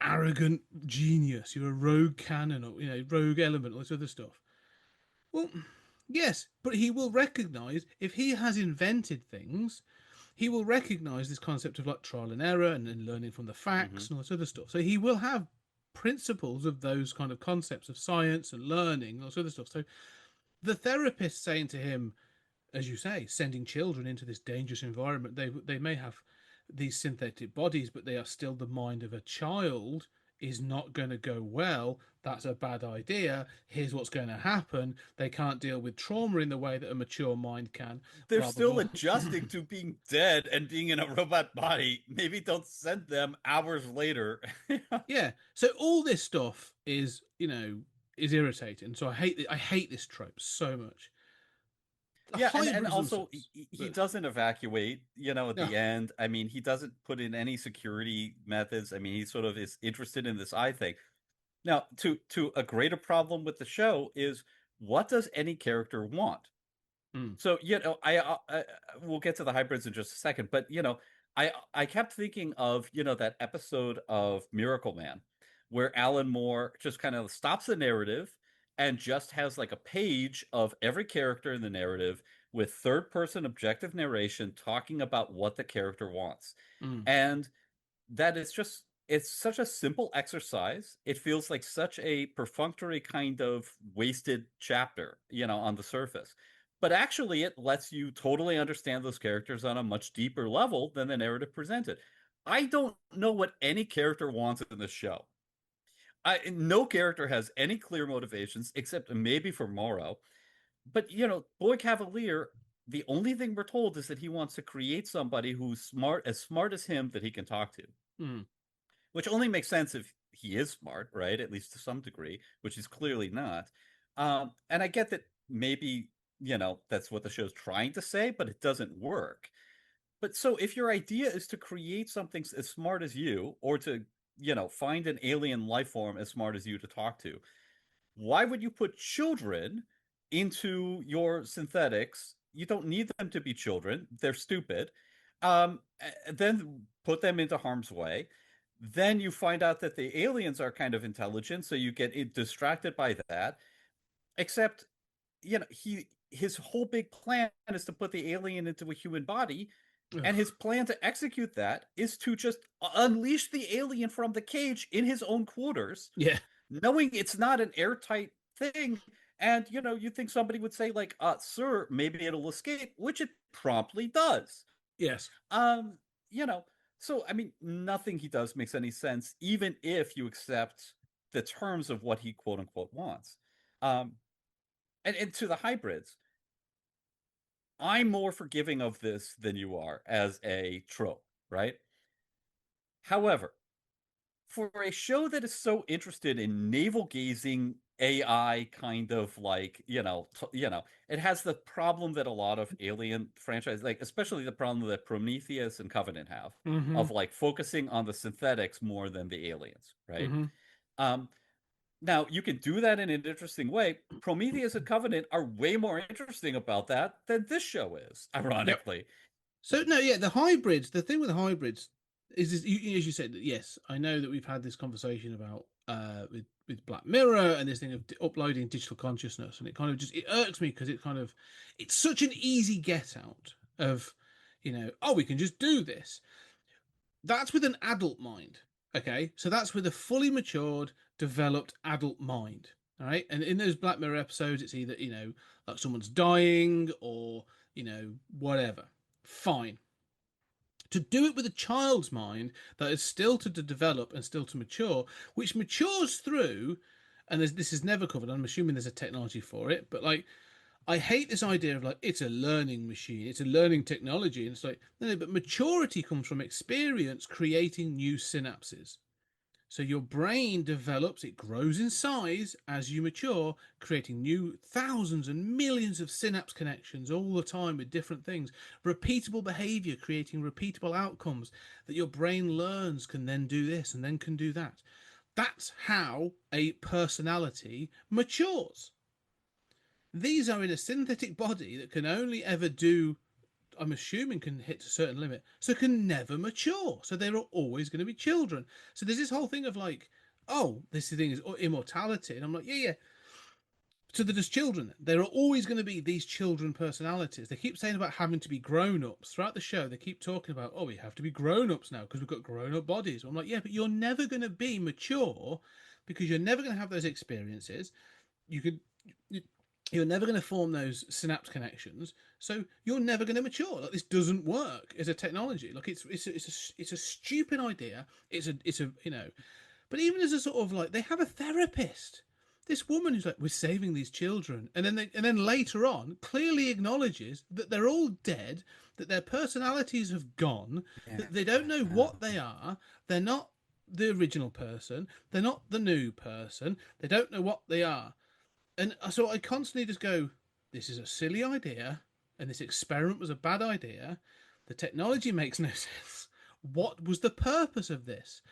arrogant genius. You're a rogue cannon or rogue element, all this other stuff. Well, Yes, but he will recognize if he has invented things, he will recognize this concept of like trial and error and then learning from the Hmm. facts and all this other stuff. So he will have principles of those kind of concepts of science and learning and all this other stuff. So the therapist saying to him, as you say, sending children into this dangerous environment, they may have these synthetic bodies, but they are still the mind of a child is not going to go well. That's a bad idea. Here's what's going to happen. They can't deal with trauma in the way that a mature mind can. They're Blah blah still blah. adjusting to being dead and being in a robot body. Maybe don't send them hours later. Yeah. So all this stuff is, is irritating. So I hate this trope so much. The Yeah, and hybrids also themselves, he but doesn't evacuate, at no. the end. I mean, he doesn't put in any security methods. I mean, he sort of is interested in this eye thing. Now, to a greater problem with the show is what does any character want? Mm, So, we'll get to the hybrids in just a second, but I kept thinking of, that episode of Miracle Man where Alan Moore just kind of stops the narrative and just has like a page of every character in the narrative with third person objective narration talking about what the character wants. mm. And that is just it's such a simple exercise. It feels like such a perfunctory kind of wasted chapter, on the surface. But actually it lets you totally understand those characters on a much deeper level than the narrative presented. I don't know what any character wants in this show. No character has any clear motivations except maybe for Morrow. But Boy Cavalier, the only thing we're told is that he wants to create somebody who's smart as him that he can talk to, Mm. which only makes sense if he is smart, right? At least to some degree, which he's clearly not. And I get that maybe, that's what the show's trying to say, but it doesn't work. But so if your idea is to create something as smart as you, or to, find an alien life form as smart as you to talk to, why would you put children into your synthetics? You don't need them to be children. They're stupid. Then put them into harm's way. Then you find out that the aliens are kind of intelligent, so you get distracted by that. Except, his whole big plan is to put the alien into a human body, and Ugh. his plan to execute that is to just unleash the alien from the cage in his own quarters, Yeah. knowing it's not an airtight thing. And you think somebody would say, like, sir, maybe it'll escape, which it promptly does. Yes. um you know so I mean, nothing he does makes any sense, even if you accept the terms of what he quote unquote wants. um and to the hybrids, I'm more forgiving of this than you are as a trope, right? However, for a show that is so interested in navel gazing AI, kind of like, it has the problem that a lot of alien franchises, like especially the problem that Prometheus and Covenant have, Mm-hmm. of like focusing on the synthetics more than the aliens, right? Mm-hmm. Um, Now you can do that in an interesting way. Prometheus and Covenant are way more interesting about that than this show is, Yep. ironically. So no, yeah, the hybrids. The thing with the hybrids is as you said, that yes, I know that we've had this conversation about with Black Mirror and this thing of uploading digital consciousness, and it irks me because it's such an easy get out of, oh, we can just do this. That's with an adult mind. Okay, so that's with a fully matured, developed adult mind. All right, and in those Black Mirror episodes, it's either like someone's dying or whatever. Fine. To do it with a child's mind that is still to develop and still to mature, which matures through, and this is never covered. I'm assuming there's a technology for it, but like I hate this idea of like it's a learning machine, it's a learning technology, and it's like no, but maturity comes from experience creating new synapses. So your brain develops, it grows in size as you mature, creating new thousands and millions of synapse connections all the time with different things. Repeatable behavior, creating repeatable outcomes that your brain learns can then do this and then can do that. That's how a personality matures. These are in a synthetic body that can only ever do, I'm assuming, can hit a certain limit, so can never mature. So they're always going to be children. So there's this whole thing of like, oh, this thing is immortality, and I'm like, yeah, yeah. So they're just children. There are always going to be these children personalities. They keep saying about having to be grown-ups throughout the show. They keep talking about, oh, we have to be grown-ups now because we've got grown-up bodies. I'm like, yeah, but you're never going to be mature because you're never going to have those experiences. You're never going to form those synapse connections, so you're never going to mature. Like, this doesn't work as a technology. Like, it's a stupid idea. It's a but even as a sort of, like, they have a therapist. This woman who's like, we're saving these children, and then later on clearly acknowledges that they're all dead, that their personalities have gone, that they don't know what they are. They're not the original person. They're not the new person. They don't know what they are. And so I constantly just go, this is a silly idea, and this experiment was a bad idea. The technology makes no sense. What was the purpose of this?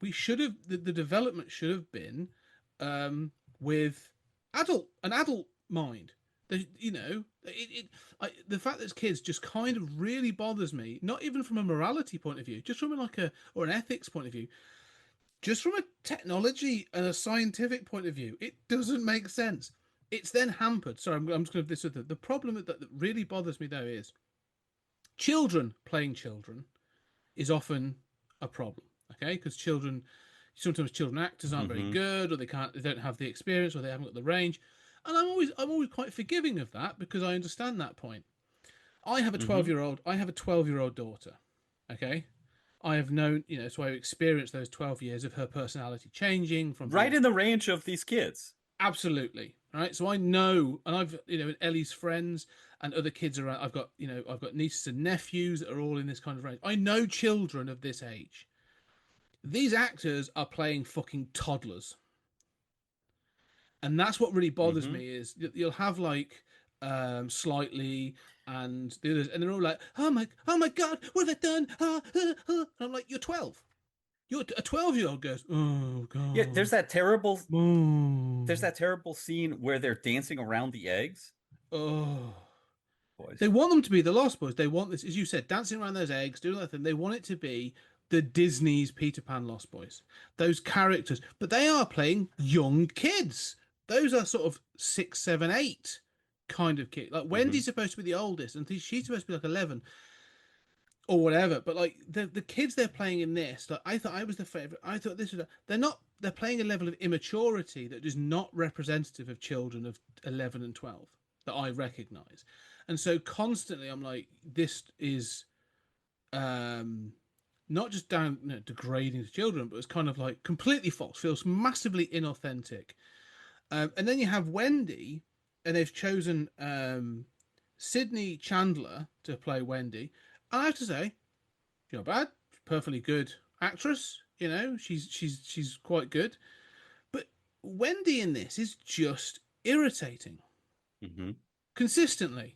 We should have, the development should have been with an adult mind. The fact that it's kids just kind of really bothers me. Not even from a morality point of view, just from an ethics point of view. Just from a technology and a scientific point of view, it doesn't make sense. It's then hampered. Sorry, I'm just going to this. The problem that really bothers me though is children playing children is often a problem. Okay, because sometimes children actors aren't very good, or they don't have the experience, or they haven't got the range. And I'm always quite forgiving of that because I understand that point. I have a 12-year-old. I have a 12-year-old daughter. Okay, I have known, so I've experienced those 12 years of her personality changing from right in the range of these kids. Absolutely. Right. So I know, and I've, Ellie's friends and other kids around. I've got nieces and nephews that are all in this kind of range. I know children of this age. These actors are playing fucking toddlers. And that's what really bothers me is you'll have like Slightly and the others, and they're all like, oh my god, what have I done? And I'm like, you're 12. You're a 12-year-old goes, oh god. Yeah, there's that terrible scene where they're dancing around the eggs. Oh. Boys. They want them to be the Lost Boys. They want this, as you said, dancing around those eggs, doing that thing. They want it to be the Disney's Peter Pan Lost Boys. Those characters, but they are playing young kids. Those are sort of 6, 7, 8 kind of kids. Like Wendy's supposed to be the oldest, and she's supposed to be like 11 or whatever. But like the kids they're playing in this, like I thought I was the favorite. I thought this was they're not. They're playing a level of immaturity that is not representative of children of 11 and 12 that I recognise. And so constantly I'm like, this is not just degrading to children, but it's kind of like completely false, feels massively inauthentic. And then you have Wendy, and they've chosen Sydney Chandler to play Wendy. And I have to say, she's not bad, perfectly good actress. She's quite good. But Wendy in this is just irritating consistently.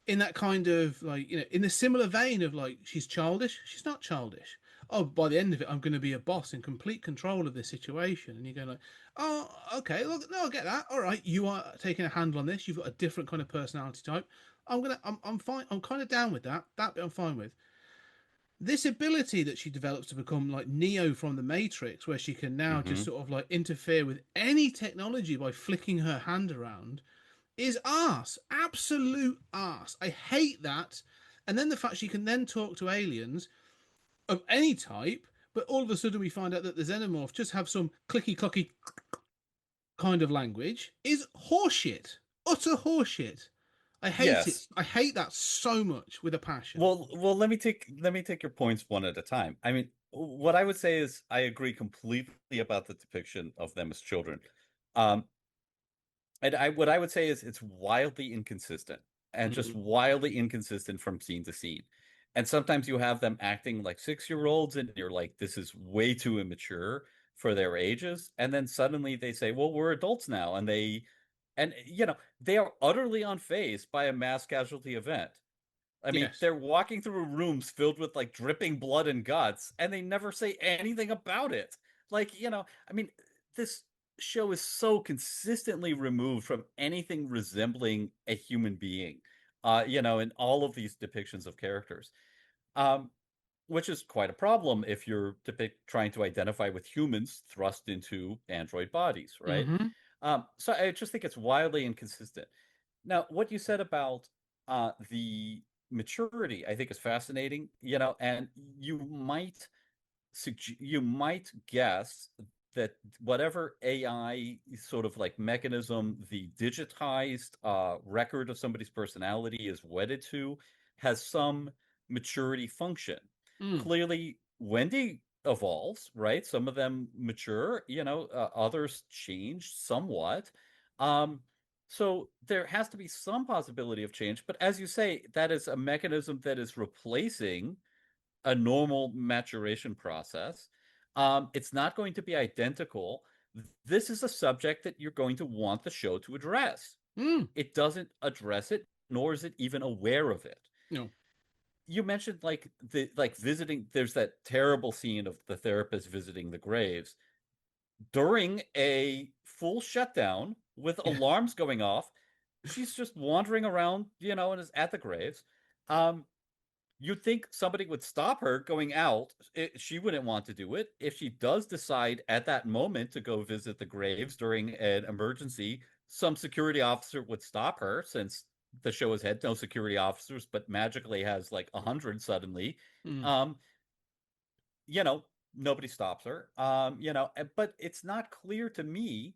In that kind of like, in a similar vein of like, she's childish. She's not childish. Oh, by the end of it, I'm going to be a boss in complete control of this situation. And you're going like, oh, okay, look, no, I get that. All right, you are taking a handle on this. You've got a different kind of personality type. I'm fine. I'm kind of down with that. That bit I'm fine with. This ability that she develops to become like Neo from the Matrix, where she can now just sort of like interfere with any technology by flicking her hand around, is arse. Absolute arse. I hate that. And then the fact she can then talk to aliens of any type, but all of a sudden we find out that the xenomorphs just have some clicky clocky kind of language is horseshit. Utter horseshit. I hate it. I hate that so much with a passion. Well, let me take your points one at a time. I mean, what I would say is I agree completely about the depiction of them as children. And what I would say is it's wildly inconsistent and just wildly inconsistent from scene to scene. And sometimes you have them acting like 6-year-olds and you're like, this is way too immature for their ages. And then suddenly they say, well, we're adults now. And they are utterly unfazed by a mass casualty event. I mean, they're walking through rooms filled with like dripping blood and guts, and they never say anything about it. Like, I mean, this show is so consistently removed from anything resembling a human being, in all of these depictions of characters, which is quite a problem if you're trying to identify with humans thrust into android bodies, right? So I just think it's wildly inconsistent. Now, what you said about the maturity, I think is fascinating, and you might guess that whatever AI sort of like mechanism the digitized record of somebody's personality is wedded to has some maturity function. Mm. Clearly, Wendy evolves, right? Some of them mature, others change somewhat. Um, so there has to be some possibility of change, but as you say, that is a mechanism that is replacing a normal maturation process. It's not going to be identical. This is a subject that you're going to want the show to address. Mm. It doesn't address it, nor is it even aware of it. No. You mentioned like visiting. There's that terrible scene of the therapist visiting the graves during a full shutdown with Yeah. alarms going off. She's just wandering around, and is at the graves. Um, You'd think somebody would stop her going out. She wouldn't want to do it. If she does decide at that moment to go visit the graves during an emergency, some security officer would stop her since the show has had no security officers, but magically has like 100 suddenly. Mm. Um, you know, Nobody stops her. But it's not clear to me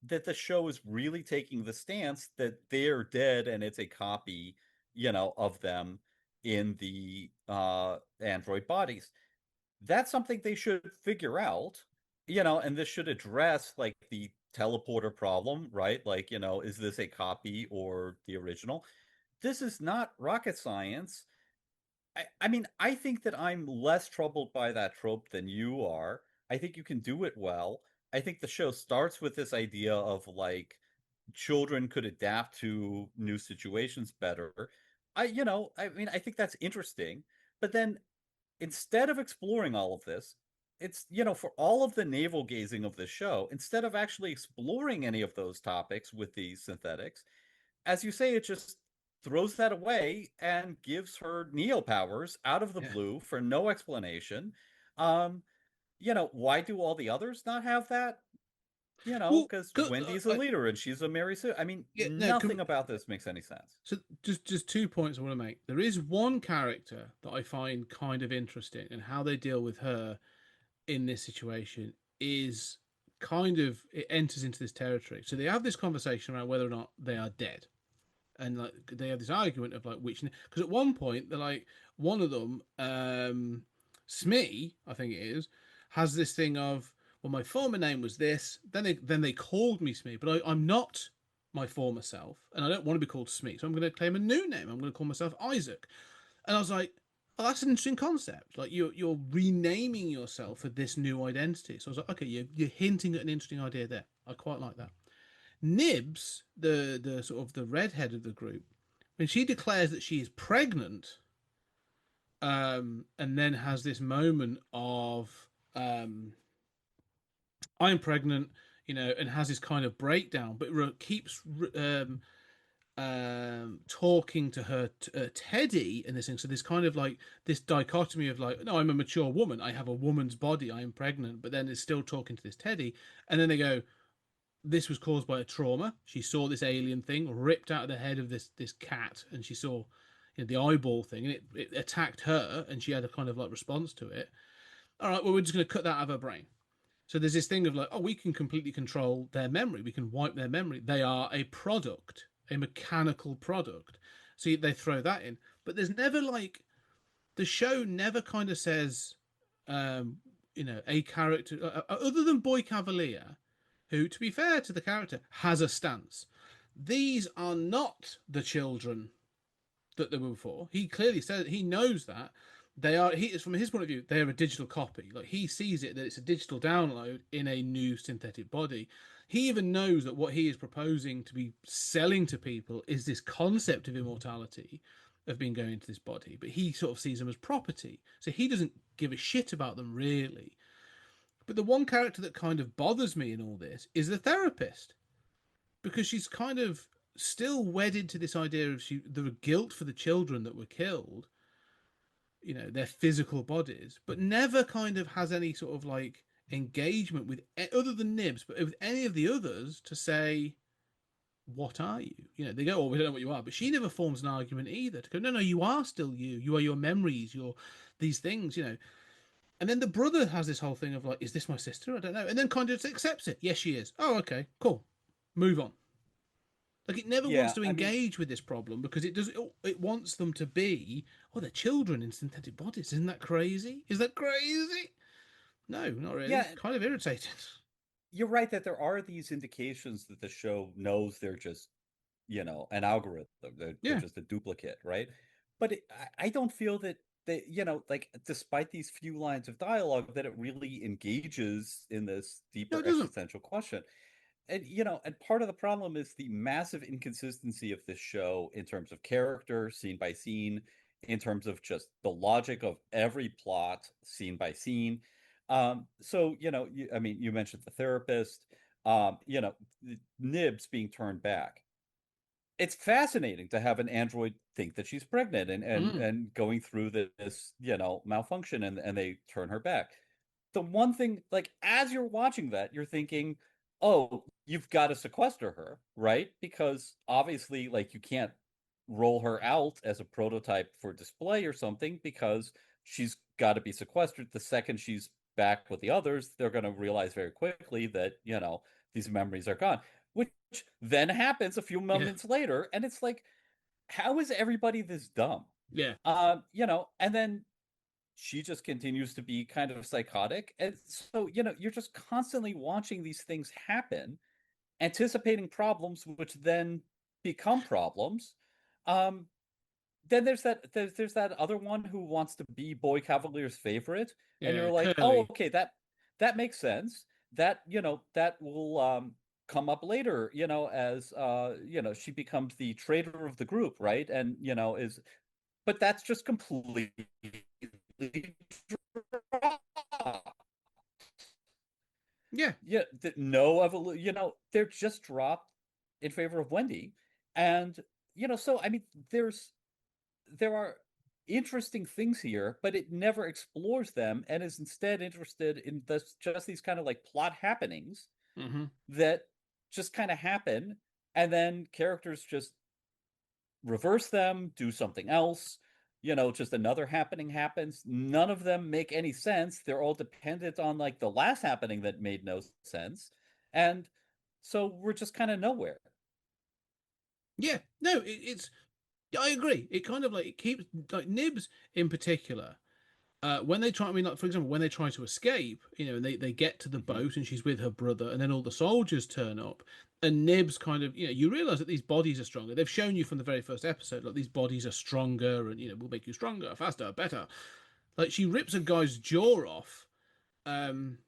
that the show is really taking the stance that they're dead and it's a copy, of them in the android bodies. That's something they should figure out, and this should address like the teleporter problem, right? Like, is this a copy or the original? This is not rocket science. I mean, I think that I'm less troubled by that trope than you are. I think you can do it well. I think the show starts with this idea of like children could adapt to new situations better. I mean, I think that's interesting. But then instead of exploring all of this, it's, for all of the navel gazing of the show, instead of actually exploring any of those topics with the synthetics, as you say, it just throws that away and gives her Neo powers out of the Yeah. blue for no explanation. Why do all the others not have that? Well, Because Wendy's a leader and she's a Mary Sue. I mean, yeah. No. nothing about this makes any sense. So just 2 points I want to make. There is one character that I find kind of interesting, and how they deal with her in this situation is kind of, it enters into this territory. So they have this conversation around whether or not they are dead, and like they have this argument of like which, because at one point they're like, one of them, Smee, I think it is, has this thing of, well, my former name was this, then they called me Smee, but I'm not my former self, and I don't want to be called Smee, so I'm going to claim a new name. I'm going to call myself Isaac. And I was like, oh, that's an interesting concept. Like you're renaming yourself for this new identity. So I was like, okay, you're hinting at an interesting idea there. I quite like that. Nibs, the sort of the redhead of the group, when she declares that she is pregnant, and then has this moment of, I'm pregnant, and has this kind of breakdown, but keeps talking to her Teddy and this thing. So this kind of like this dichotomy of like, no, I'm a mature woman, I have a woman's body, I am pregnant, but then is still talking to this Teddy. And then they go, this was caused by a trauma. She saw this alien thing ripped out of the head of this cat, and she saw, the eyeball thing, and it attacked her, and she had a kind of like response to it. All right, well, we're just going to cut that out of her brain. So there's this thing of like, oh, we can completely control their memory. We can wipe their memory. They are a product, a mechanical product. So they throw that in. But there's never like, the show never kind of says, a character, other than Boy Cavalier, who, to be fair to the character, has a stance. These are not the children that they were before. He clearly says, he knows that they are. He is, from his point of view, they are a digital copy. Like he sees it that it's a digital download in a new synthetic body. He even knows that what he is proposing to be selling to people is this concept of immortality, of being going into this body. But he sort of sees them as property, so he doesn't give a shit about them really. But the one character that kind of bothers me in all this is the therapist, because she's kind of still wedded to this idea of the guilt for the children that were killed, their physical bodies, but never kind of has any sort of like engagement with other than Nibs, but with any of the others to say, what are you? You know, they go, oh, we don't know what you are, but she never forms an argument either to go, no, no, you are still you. You are your memories, your these things, you know. And then the brother has this whole thing of like, is this my sister? I don't know. And then kind of just accepts it. Yes, she is. Oh, okay, cool. Move on. Like it never wants Yeah, to I mean, engage with this problem because it does. It wants them to be, oh, they're children in synthetic bodies. Isn't that crazy? Is that crazy? No, not really. yeah, It's kind of irritating. you're right that there are these indications that the show knows they're just, an algorithm. They're Yeah, just a duplicate, right? But I don't feel that they, like, despite these few lines of dialogue, that it really engages in this no, deeper it doesn't. existential question. And and part of the problem is the massive inconsistency of this show in terms of character, scene by scene, in terms of just the logic of every plot, scene by scene. So I mean, you mentioned the therapist, Nibs being turned back. It's fascinating to have an android think that she's pregnant Mm, and going through this, malfunction, and they turn her back. The one thing, like, as you're watching that, you're thinking, oh, you've got to sequester her, right? Because obviously, like, you can't roll her out as a prototype for display or something because she's got to be sequestered. The second she's back with the others, they're going to realize very quickly that, these memories are gone, which then happens a few yeah, moments later. And it's like, how is everybody this dumb? yeah, And then she just continues to be kind of psychotic. And so, you're just constantly watching these things happen, anticipating problems, which then become problems. Um, then there's that other one who wants to be Boy Cavalier's favorite, and yeah. you're like, oh, Curly. okay, that makes sense. That will come up later, as she becomes the traitor of the group, right? And is but that's just completely dropped. Yeah, Yeah, no evolution. They're just dropped in favor of Wendy, and so I mean, there are interesting things here, but it never explores them, and is instead interested in just these kind of like plot happenings hmm, that just kind of happen, and then characters just reverse them, do something else. Just another happening happens. None of them make any sense. They're all dependent on like the last happening that made no sense. And so we're just kind of nowhere. yeah. No, it's. I agree. It kind of like it keeps like Nibs in particular. When they try, I mean, like for example, when they try to escape, you know, and they get to the Hmm. boat and she's with her brother, and then all the soldiers turn up, and Nibs kind of, you know, you realize that these bodies are stronger. They've shown you from the very first episode, like these bodies are stronger, and you know, will make you stronger, faster, better. Like she rips a guy's jaw off, um,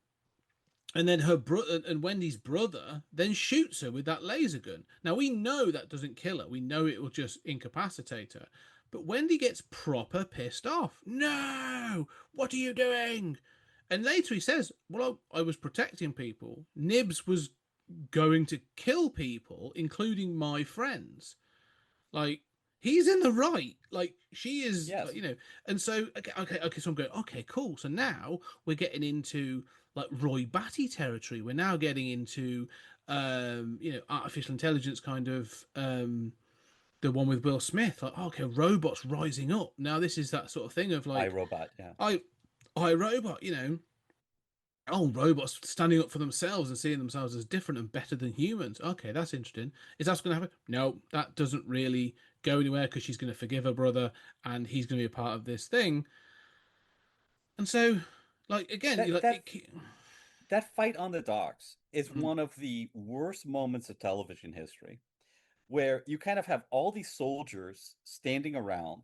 and then her brother and Wendy's brother then shoots her with that laser gun. Now we know that doesn't kill her. We know it will just incapacitate her. But Wendy gets proper pissed off. No, what are you doing? And later he says, "Well, I was protecting people. Nibs was going to kill people, including my friends." Like he's in the right. Like she is, like, Yes. you know. And so okay. So I'm going, okay, cool. So now we're getting into like Roy Batty territory. We're now getting into, you know, artificial intelligence kind of, the one with Will Smith. Like, okay, robots rising up. Now this is that sort of thing of like, iRobot. Yeah. I, I robot. You know, oh, robots standing up for themselves and seeing themselves as different and better than humans. Okay, that's interesting. Is that what's going to happen? No, that doesn't really go anywhere because she's going to forgive her brother and he's going to be a part of this thing. And so, like again, you That like that it. that fight on the docks is Mm, one of the worst moments of television history, where you kind of have all these soldiers standing around.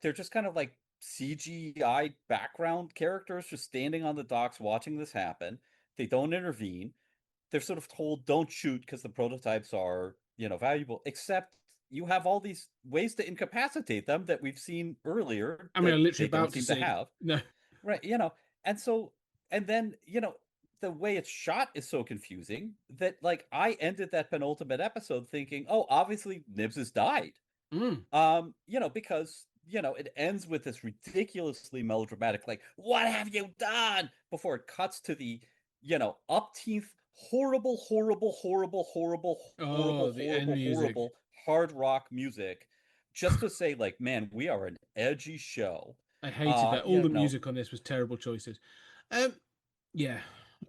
They're just kind of like CGI background characters just standing on the docks watching this happen. They don't intervene. They're sort of told don't shoot because the prototypes are, valuable, except you have all these ways to incapacitate them that we've seen earlier I mean, that I'm literally they don't about to seem to see. have. No, Right, and so and then, the way it's shot is so confusing that, like, I ended that penultimate episode thinking, oh, obviously Nibs has died. mm, Because it ends with this ridiculously melodramatic, like, what have you done? Before it cuts to the, upteeth, horrible, horrible, horrible, horrible, horrible, Oh, the end horrible, music. horrible hard rock music, just to say, like, man, we are an edgy show. I hated that. All You the know, music on this was terrible choices. Um, yeah,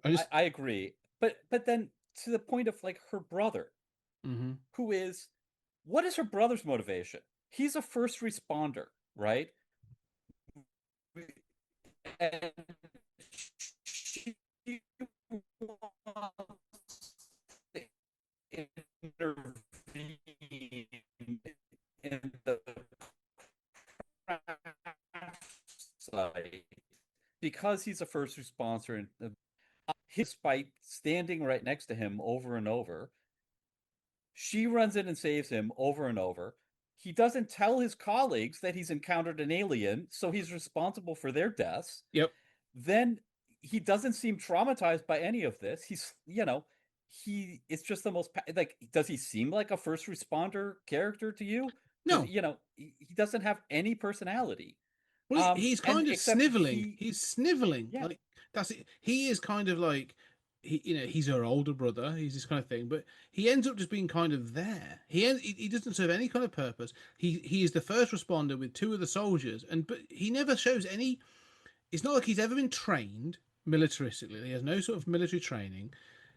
I I, just. I agree. But then to the point of like her brother, Mhm. who is what is her brother's motivation? He's a first responder, right? And she wants to intervene in the craft site because he's a first responder, and despite standing right next to him over and over, she runs in and saves him over and over. He doesn't tell his colleagues that he's encountered an alien, so he's responsible for their deaths. Yep. Then he doesn't seem traumatized by any of this. He is just the most like. Does he seem like a first responder character to you? Does No. he doesn't have any personality. Well, he's And kind of except sniveling. He's sniveling. yeah, Like that's it. He is kind of like he's her older brother. He's this kind of thing, but he ends up just being kind of there. He doesn't serve any kind of purpose. He is the first responder with two of the soldiers, but he never shows any. It's not like he's ever been trained militaristically. He has no sort of military training.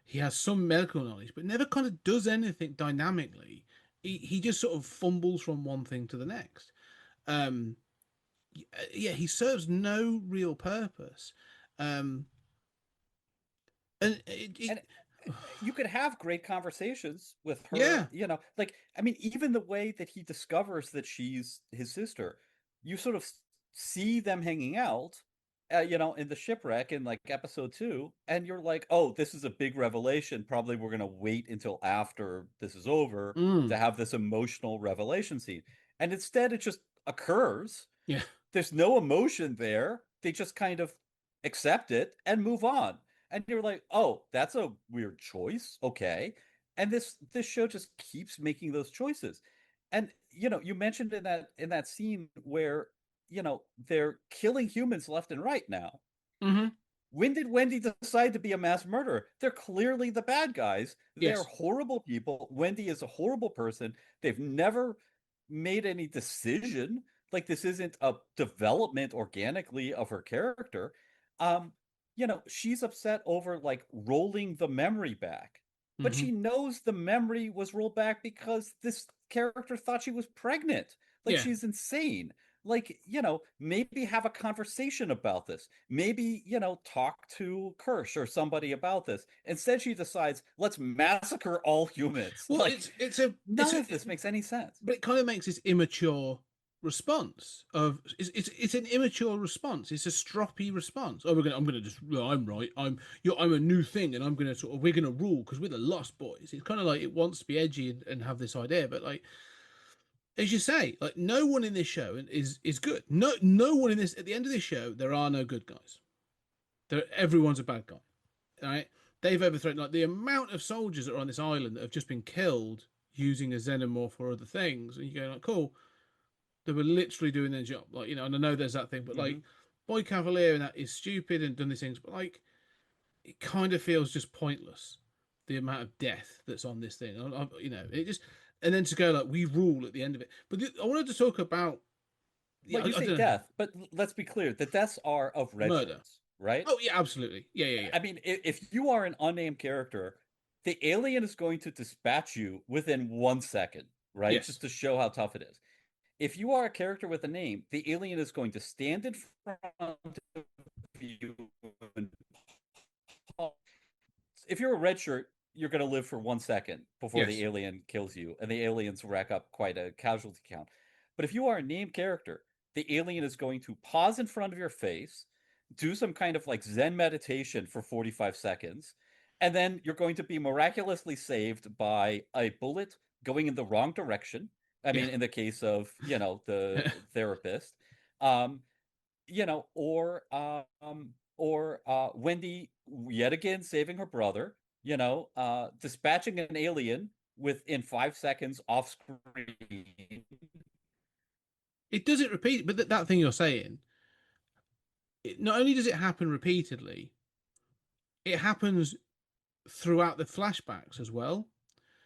He has some medical knowledge, but never kind of does anything dynamically. He just sort of fumbles from one thing to the next. Um, yeah, he serves no real purpose. Um, and and you could have great conversations with her, yeah, like, I mean, even the way that he discovers that she's his sister, you sort of see them hanging out, in the shipwreck in like episode 2, and you're like, oh, this is a big revelation. Probably we're gonna wait until after this is over to mm, have this emotional revelation scene. And instead it just occurs. yeah. There's no emotion there. They just kind of accept it and move on. And you're like, "Oh, that's a weird choice." Okay. And this show just keeps making those choices. And you mentioned in that scene where, they're killing humans left and right now. Hmm. When did Wendy decide to be a mass murderer? They're clearly the bad guys. They're Yes. horrible people. Wendy is a horrible person. They've never made any decision. Like, this isn't a development organically of her character. Um, she's upset over like rolling the memory back. But Hmm. she knows the memory was rolled back because this character thought she was pregnant. Like, Yeah. she's insane. Like, maybe have a conversation about this. Maybe, talk to Kirsch or somebody about this. Instead, she decides, let's massacre all humans. Well, Like, none of this makes any sense. but it kind of makes this immature response of it's an immature response. It's a stroppy response. Oh, I'm gonna just well, I'm right. I'm a new thing, and I'm gonna we're gonna rule because we're the Lost Boys. It's kind of like it wants to be edgy and have this idea, but like as you say, like no one in this show is good. No one in this at the end of this show there are no good guys. Everyone's a bad guy. All right, they've overthrown like the amount of soldiers that are on this island that have just been killed using a xenomorph or other things, and you go like, cool, they were literally doing their job, like and I know there's that thing, but Hmm. like Boy Cavalier and that is stupid and done these things, but like it kind of feels just pointless the amount of death that's on this thing. It just and then to go like we rule at the end of it. But I wanted to talk about Well, you I say don't know, death, but let's be clear. The deaths are of red murder. shirts, right? Oh yeah, absolutely, yeah. I mean, if you are an unnamed character, the alien is going to dispatch you within 1 second, right? Yes. Just to show how tough it is. If you are a character with a name, the alien is going to stand in front of you and if you're a red shirt, you're going to live for 1 second before Yes. the alien kills you, and the aliens rack up quite a casualty count. But if you are a named character, the alien is going to pause in front of your face, do some kind of like Zen meditation for 45 seconds, and then you're going to be miraculously saved by a bullet going in the wrong direction. I Yeah. mean, in the case of, the therapist, um, or Wendy yet again saving her brother, dispatching an alien within 5 seconds off screen, It does it repeat, but that thing you're saying, not only does it happen repeatedly, it happens throughout the flashbacks as well.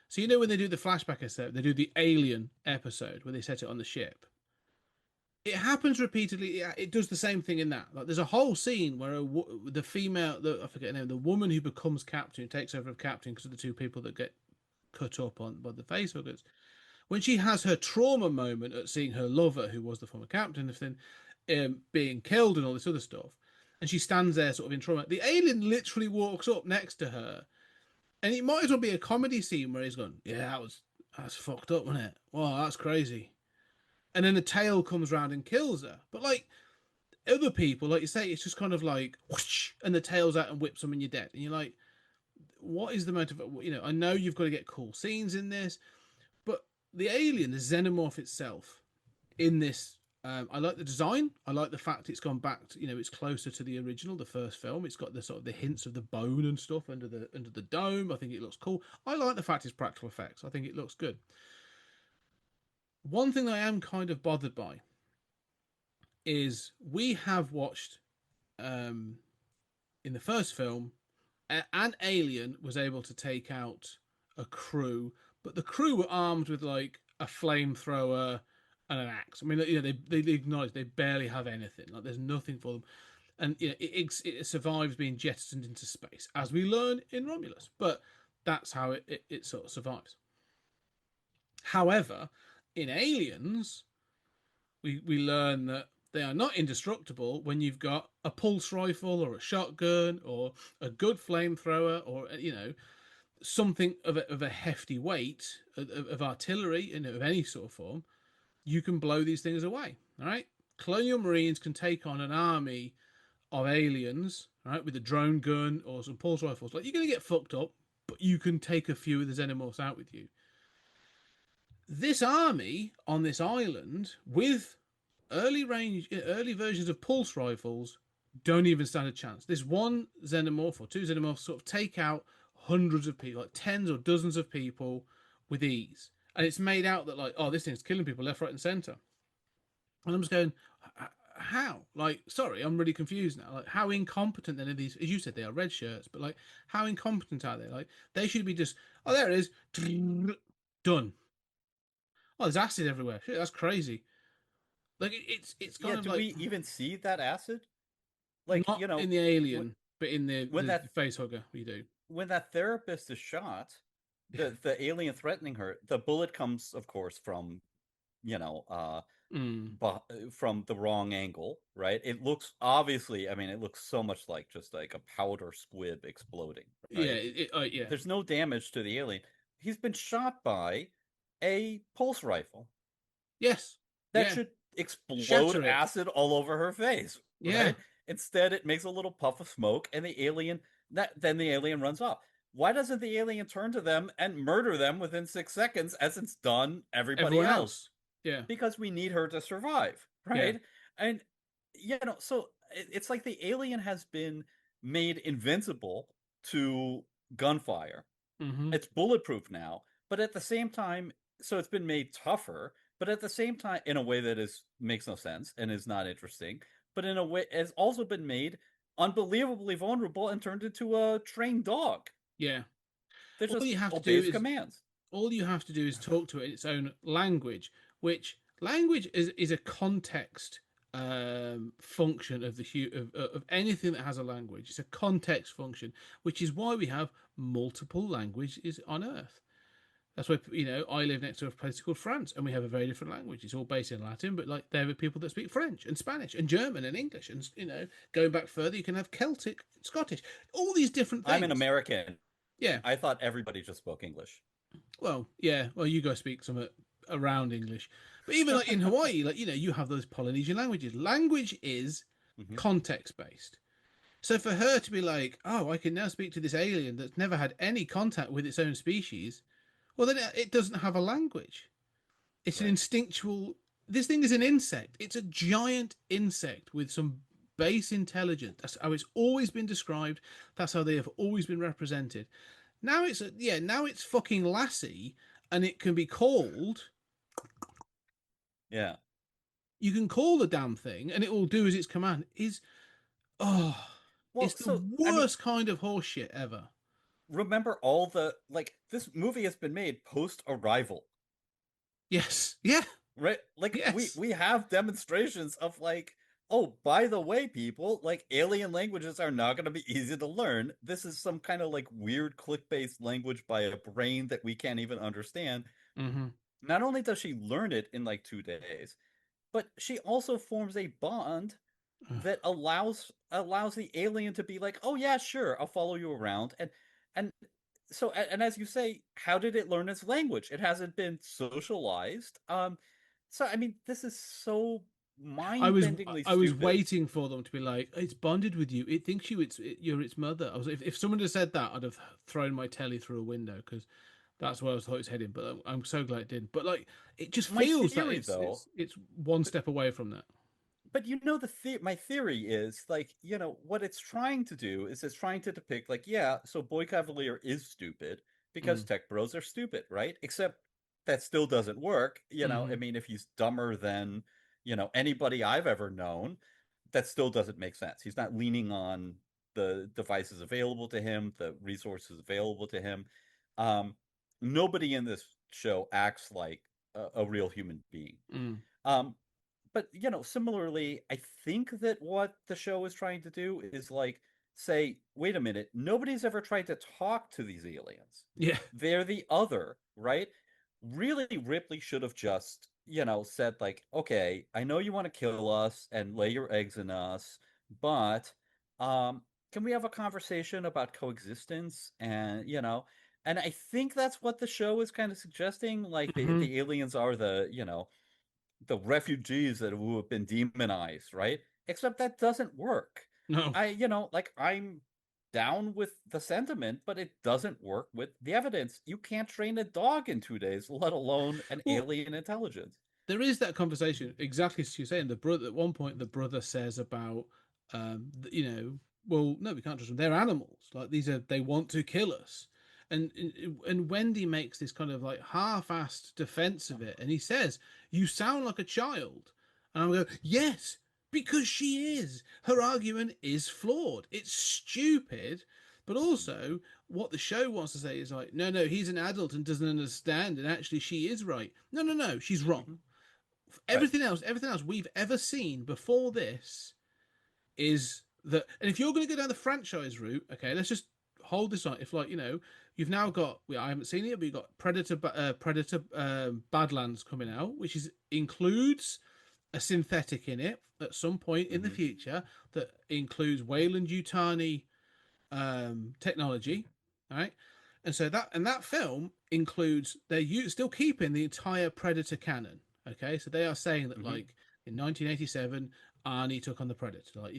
So you know when they do the flashback episode, they do the Alien episode where they set it on the ship. It happens repeatedly. It does the same thing in that. Like there's a whole scene where the female, I forget her name, the woman who becomes captain, who takes over of captain because of the two people that get cut up on by the facehuggers. When she has her trauma moment at seeing her lover, who was the former captain, being killed and all this other stuff, and she stands there sort of in trauma, the alien literally walks up next to her, and it might as well be a comedy scene where he's going, "Yeah, that's fucked up, wasn't it? Wow, that's crazy." And then the tail comes round and kills her. But like other people, like you say, it's just kind of like whoosh, and the tail's out and whips them and you're dead. And you're like, what is the motive? You know, I know you've got to get cool scenes in this, but the alien, the xenomorph itself, in this, I like the design. I like the fact it's gone back to, it's closer to the original, the first film. It's got the sort of the hints of the bone and stuff under the dome. I think it looks cool. I like the fact it's practical effects. I think it looks good. One thing that I am kind of bothered by is we have watched in the first film, an alien was able to take out a crew, but the crew were armed with like a flamethrower and an axe. I mean, they acknowledge they barely have anything. Like there's nothing for them, and it survives being jettisoned into space, as we learn in Romulus. But that's how it sort of survives. However, in Aliens, we learn that they are not indestructible when you've got a pulse rifle or a shotgun or a good flamethrower or something of a hefty weight of artillery of any sort of form. You can blow these things away. All right, Colonial Marines can take on an army of aliens, all right, with a drone gun or some pulse rifles. Like you're going to get fucked up, but you can take a few of the xenomorphs out with you. This army on this island with early versions of pulse rifles don't even stand a chance. This one xenomorph or two xenomorphs sort of take out hundreds of people, like tens or dozens of people with ease. And it's made out that like, oh, this thing's killing people left, right, and center. And I'm just going, how? Like, sorry, I'm really confused now. Like, how incompetent then are these? As you said, they are red shirts, but like, how incompetent are they? Like, they should be just, oh, there it is, done. Oh, there's acid everywhere. Shit, that's crazy. Like it's kind of do like we even see that acid? Like, not in the Alien, but in when the that face hugger, we do. when that therapist is shot, the alien threatening her, the bullet comes, of course, from Mm. from the wrong angle, right? It looks obviously, I mean, it looks so much like just like a powder squib exploding, Yeah, right? yeah. There's no damage to the alien. He's been shot by a pulse rifle. Yes. That Yeah. should explode Shatter it. acid all over her face, Yeah. right? Instead, it makes a little puff of smoke, and then the alien runs off. Why doesn't the alien turn to them and murder them within 6 seconds, as it's done everybody Everyone else? else. Yeah. Because we need her to survive, right? Yeah. And so it's like the alien has been made invincible to gunfire. Mm-hmm. It's bulletproof now, but at the same time, so it's been made tougher, but at the same time, in a way that makes no sense and is not interesting, but in a way has also been made unbelievably vulnerable and turned into a trained dog Yeah. that All just you have to do obeys is commands. all you have to do is talk to it in its own language, which language is a context function of of anything that has a language. It's a context function, which is why we have multiple languages on Earth. That's why I live next to a place called France, and we have a very different language. It's all based in Latin, but like there are people that speak French and Spanish and German and English, and going back further, you can have Celtic, Scottish, all these different things. I'm an American. Yeah. I thought everybody just spoke English. Well, yeah. Well, you guys speak some around English, but even like in Hawaii, like you have those Polynesian languages. Language is context based. So for her to be like, oh, I can now speak to this alien that's never had any contact with its own species, well, then it doesn't have a language. It's an instinctual. This thing is an insect. It's a giant insect with some base intelligence. That's how it's always been described. That's how they have always been represented. Now now it's fucking Lassie, and it can be called. Yeah. you can call the damn thing and it will do as its command is oh, Well, it's the so I mean, worst kind of horseshit ever. remember all the like this movie has been made post Arrival, Yes. Yeah. right? Like Yes. we have demonstrations of like, oh, by the way, people, like alien languages are not going to be easy to learn. This is some kind of like weird click-based language by a brain that we can't even understand. Hmm. Not only does she learn it in like 2 days, but she also forms a bond that allows the alien to be like, "Oh yeah, sure, I'll follow you around." And so and as you say, how did it learn its language? It hasn't been socialized. So I mean, this is so I was mind-bendingly I was stupid. waiting for them to be like, it's bonded with you. It thinks you're its mother. I was if someone had said that, I'd have thrown my telly through a window because that's where I thought it's heading. But I'm so glad it didn't. But like, it just My feels that theory though, it's one step away from that. but you know my theory is like, what it's trying to do is it's trying to depict like, yeah, so Boy Cavalier is stupid because Mm. tech bros are stupid, right? Except that still doesn't work. I Hmm. mean, if he's dumber than, anybody I've ever known, that still doesn't make sense. He's not leaning on the devices available to him, the resources available to him. Um, Nobody in this show acts like a real human being. Mm. Um, but similarly, I think that what the show is trying to do is like say, wait a minute, nobody's ever tried to talk to these aliens. Yeah. They're the other, right? Really, Ripley should have just, said like, okay, I know you want to kill us and lay your eggs in us, but um, can we have a conversation about coexistence? And I think that's what the show is kind of suggesting. Like Hmm. the aliens are the refugees that who have been demonized, right? Except that doesn't work. No. Like I'm down with the sentiment, but it doesn't work with the evidence. You can't train a dog in 2 days, let alone an Well, alien intelligence. there is that conversation exactly as you're saying. The brother at one point, the brother says about, well, no, we can't trust them. They're animals. Like these are, they want to kill us. And Wendy makes this kind of like half-assed defense of it, and he says, "You sound like a child," and I'm going, "Yes, because she is. Her argument is flawed. It's stupid." But also, what the show wants to say is like, no, no, he's an adult and doesn't understand, and actually, she is right. No, no, no, she's wrong. Mm-hmm. Right. Everything else we've ever seen before this is that. And if you're going to go down the franchise route, okay, let's just hold this on. If like you've now got, well, I haven't seen it, but you've got Predator Badlands coming out, which is includes a synthetic in it at some point in the Mm-hmm. future that includes Wayland Yutani technology, right? And so that film includes still keeping the entire Predator canon. Okay, so they are saying that Mm-hmm. like in 1987, Arnie took on the Predator. Like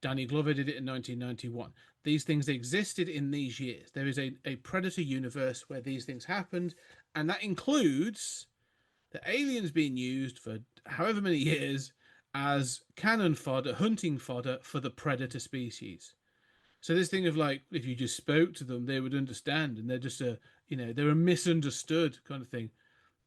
Danny Glover did it in 1991. These things existed in these years. There is a Predator universe where these things happened, and that includes the aliens being used for however many years as cannon fodder, hunting fodder for the Predator species. So this thing of like, if you just spoke to them, they would understand, and they're just they're a misunderstood kind of thing.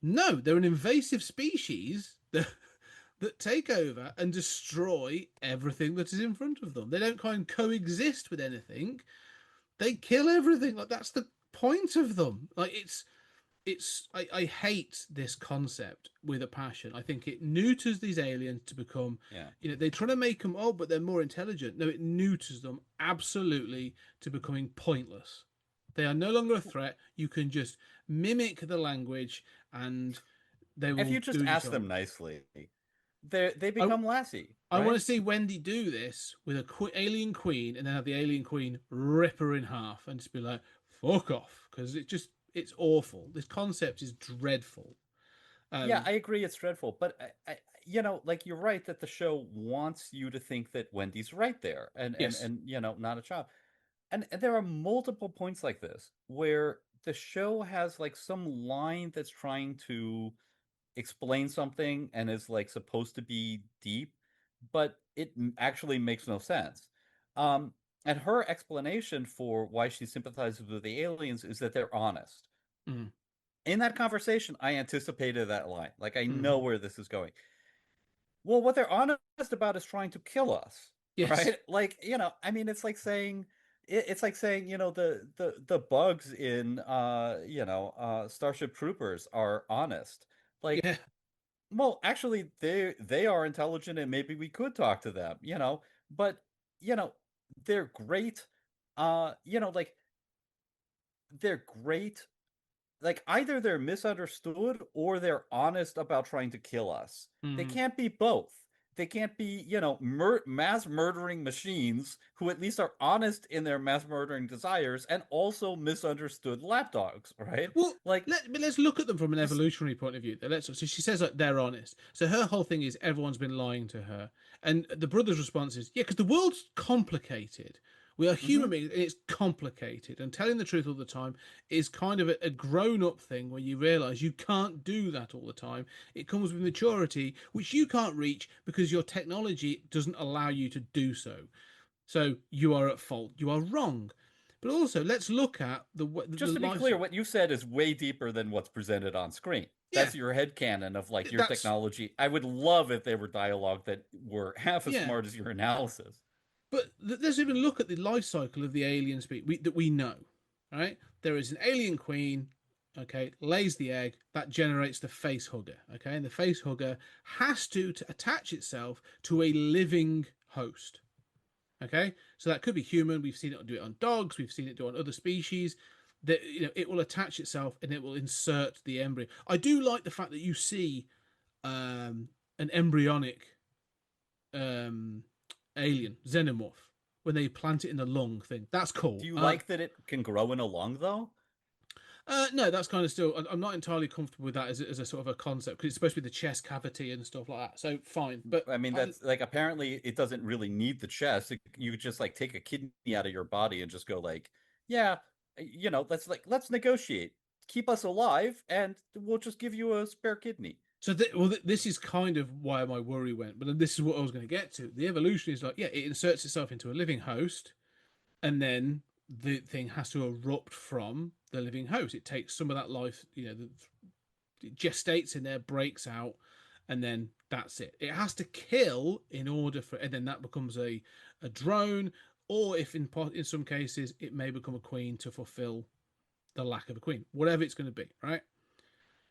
No, they're an invasive species that take over and destroy everything that is in front of them. They don't kind of coexist with anything. They kill everything. Like that's the point of them. Like I hate this concept with a passion. I think it neuters these aliens to become, Yeah. they try to make them, oh, but they're more intelligent. No, it neuters them absolutely to becoming pointless. They are no longer a threat. You can just mimic the language and they If will you just do as you're ask them told. nicely, they I, become Lassie, I want right? to see Wendy do this with a alien queen and then have the alien queen rip her in half and just be like, fuck off. Because it's awful. This concept is dreadful. Yeah, Um, I agree it's dreadful, but like you're right that the show wants you to think that Wendy's right there yes. and not a child. And there are multiple points like this where the show has like some line that's trying to explain something and is like supposed to be deep, but it actually makes no sense. Um, and her explanation for why she sympathizes with the aliens is that they're honest. Mm, In that conversation, I anticipated that line. Like I know mm, where this is going. Well, what they're honest about is trying to kill us, Yes. right? Like, I mean, it's like saying, the bugs in Starship Troopers are honest. Like, Yeah. well, actually they are intelligent and maybe we could talk to them, but you know, they're great. Like they're great, like either they're misunderstood or they're honest about trying to kill us. They Mm. can't be both. They can't be, mass murdering machines who at least are honest in their mass murdering desires and also misunderstood lapdogs, right? Well, Like let's look at them from an this. evolutionary point of view. So she says like they're honest. So her whole thing is everyone's been lying to her, and the brother's response is yeah, because the world's complicated. We are human Mhm. beings, and it's complicated. And telling the truth all the time is kind of a grown-up thing where you realize you can't do that all the time. It comes with maturity, which you can't reach because your technology doesn't allow you to do so. So you are at fault. You are wrong. But also, let's look at the Just to be life. clear, what you said is way deeper than what's presented on screen. Yeah, That's your headcanon of like your that's technology. I would love if there were dialogue that were half as yeah. smart as your analysis. But let's even look at the life cycle of the alien species that we know. Right, there is an alien queen. Okay, lays the egg that generates the face hugger. Okay, and the face hugger has to attach itself to a living host. Okay, so that could be human. We've seen it do it on dogs. We've seen it do it on other species. That it will attach itself and it will insert the embryo. I do like the fact that you see an embryonic um, alien xenomorph when they plant it in the lung thing. That's Do cool. you like that it can grow in a lung though? No, that's kind of still. I'm not entirely comfortable with that as a sort of a concept because it's supposed to be the chest cavity and stuff like that. So fine, but I mean, that's like apparently it doesn't really need the chest. You could just like take a kidney out of your body and just go like, yeah, let's negotiate. Keep us alive, and we'll just give you a spare kidney. so this is kind of why my worry went. But this is what I was going to get to. The evolution is like, yeah, it inserts itself into a living host, and then the thing has to erupt from the living host. It takes some of that life, it gestates in there, breaks out, and then that's it. It has to kill in order for, and then that becomes a drone, or if in some cases it may become a queen to fulfill the lack of a queen, whatever it's going to be, right?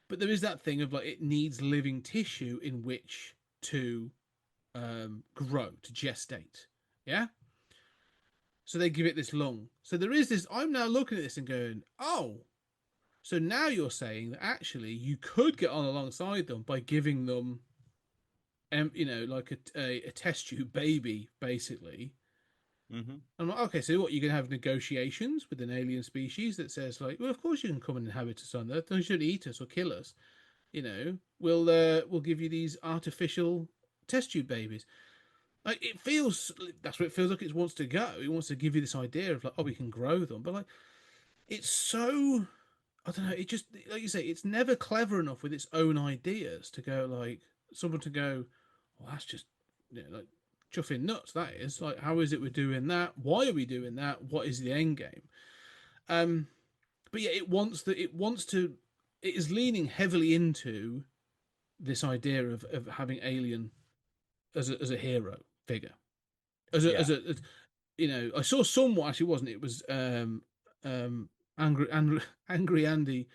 But there is that thing of like it needs living tissue in which to grow, to gestate, yeah. So they give it this lung. So there is this. I'm now looking at this and going, oh, so now you're saying that actually you could get on alongside them by giving them like a test tube baby, basically. Hmm. I'm like, okay, so what, you're going to have negotiations with an alien species that says, like, well, of course you can come and inhabit us on Earth. You shouldn't eat us or kill us. We'll give you these artificial test tube babies. Like, that's what it feels like it wants to go. It wants to give you this idea of, like, oh, we can grow them. But, like, it's so, I don't know, it just, like you say, it's never clever enough with its own ideas to go, like, someone to go, well, that's just, like, chuffing nuts, that is. Like, how is it we're doing that? Why are we doing that? What is the end game? But yeah, it is leaning heavily into this idea of having Alien as a hero figure. Yeah. I saw someone actually wasn't it? It was angry Andy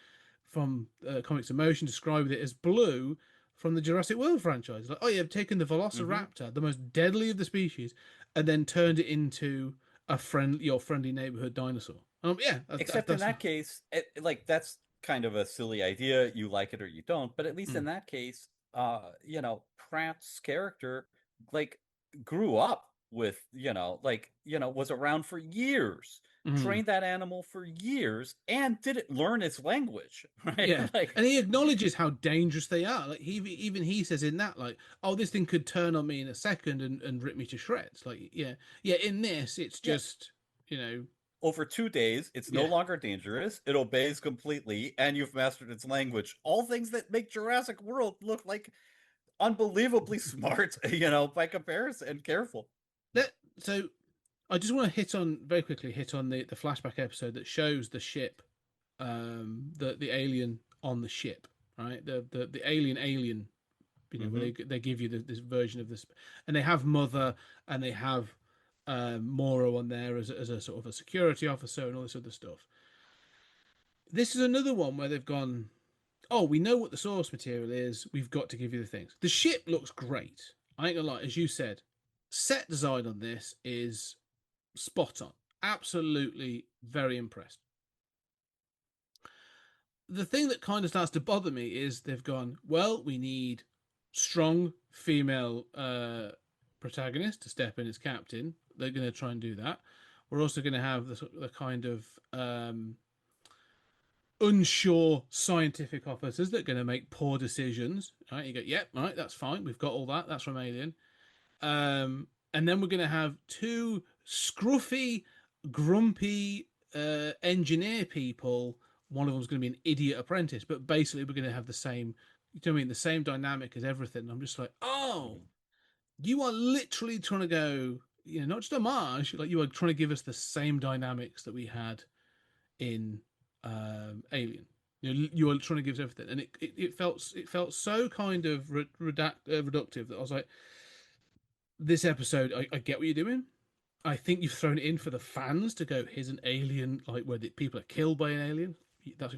from Comics in Motion described it as Blue from the Jurassic World franchise. Like, oh, you've taken the Hmm. Velociraptor, the most deadly of the species, and then turned it into your friendly neighborhood dinosaur. Yeah, Except in that's that case, like that's kind of a silly idea. You like it or you don't. But at least mm, in that case, Pratt's character like grew up with, was around for years, mm. trained that animal for years, and didn't learn its language, right? Yeah, Like, and he acknowledges how dangerous they are. Like he says in that, like, oh, this thing could turn on me in a second and rip me to shreds. Like, yeah, yeah. In this, it's yeah, just you know, over 2 days, it's no yeah, longer dangerous. It obeys completely, and you've mastered its language. All things that make Jurassic World look like unbelievably smart, by comparison, and careful. so I just want to very quickly hit on the flashback episode that shows the ship, the alien on the ship, right? The alien where they give you this version of this, and they have Mother and they have Moro on there as a sort of a security officer and all this other stuff. This is another one where they've gone, oh, we know what the source material is. We've got to give you the things. The ship looks great. I ain't gonna lie, as you said, set design on this is spot on. Absolutely very impressed. The thing that kind of starts to bother me is they've gone, well, we need strong female protagonist to step in as captain. They're going to try and do that. We're also going to have the kind of unsure scientific officers that are going to make poor decisions. Right? You go, yep, right, that's fine. We've got all that. That's from Alien. And then we're going to have two scruffy, grumpy engineer people. One of them's going to be an idiot apprentice, but basically we're going to have the same, you know what I mean, the same dynamic as everything. I'm just like, oh, you are literally trying to go, not just homage, like you are trying to give us the same dynamics that we had in Alien. You are trying to give us everything, and it felt so kind of reductive that I was like, this episode, I get what you're doing. I think you've thrown it in for the fans to go, here's an alien, like where people are killed by an alien. That's,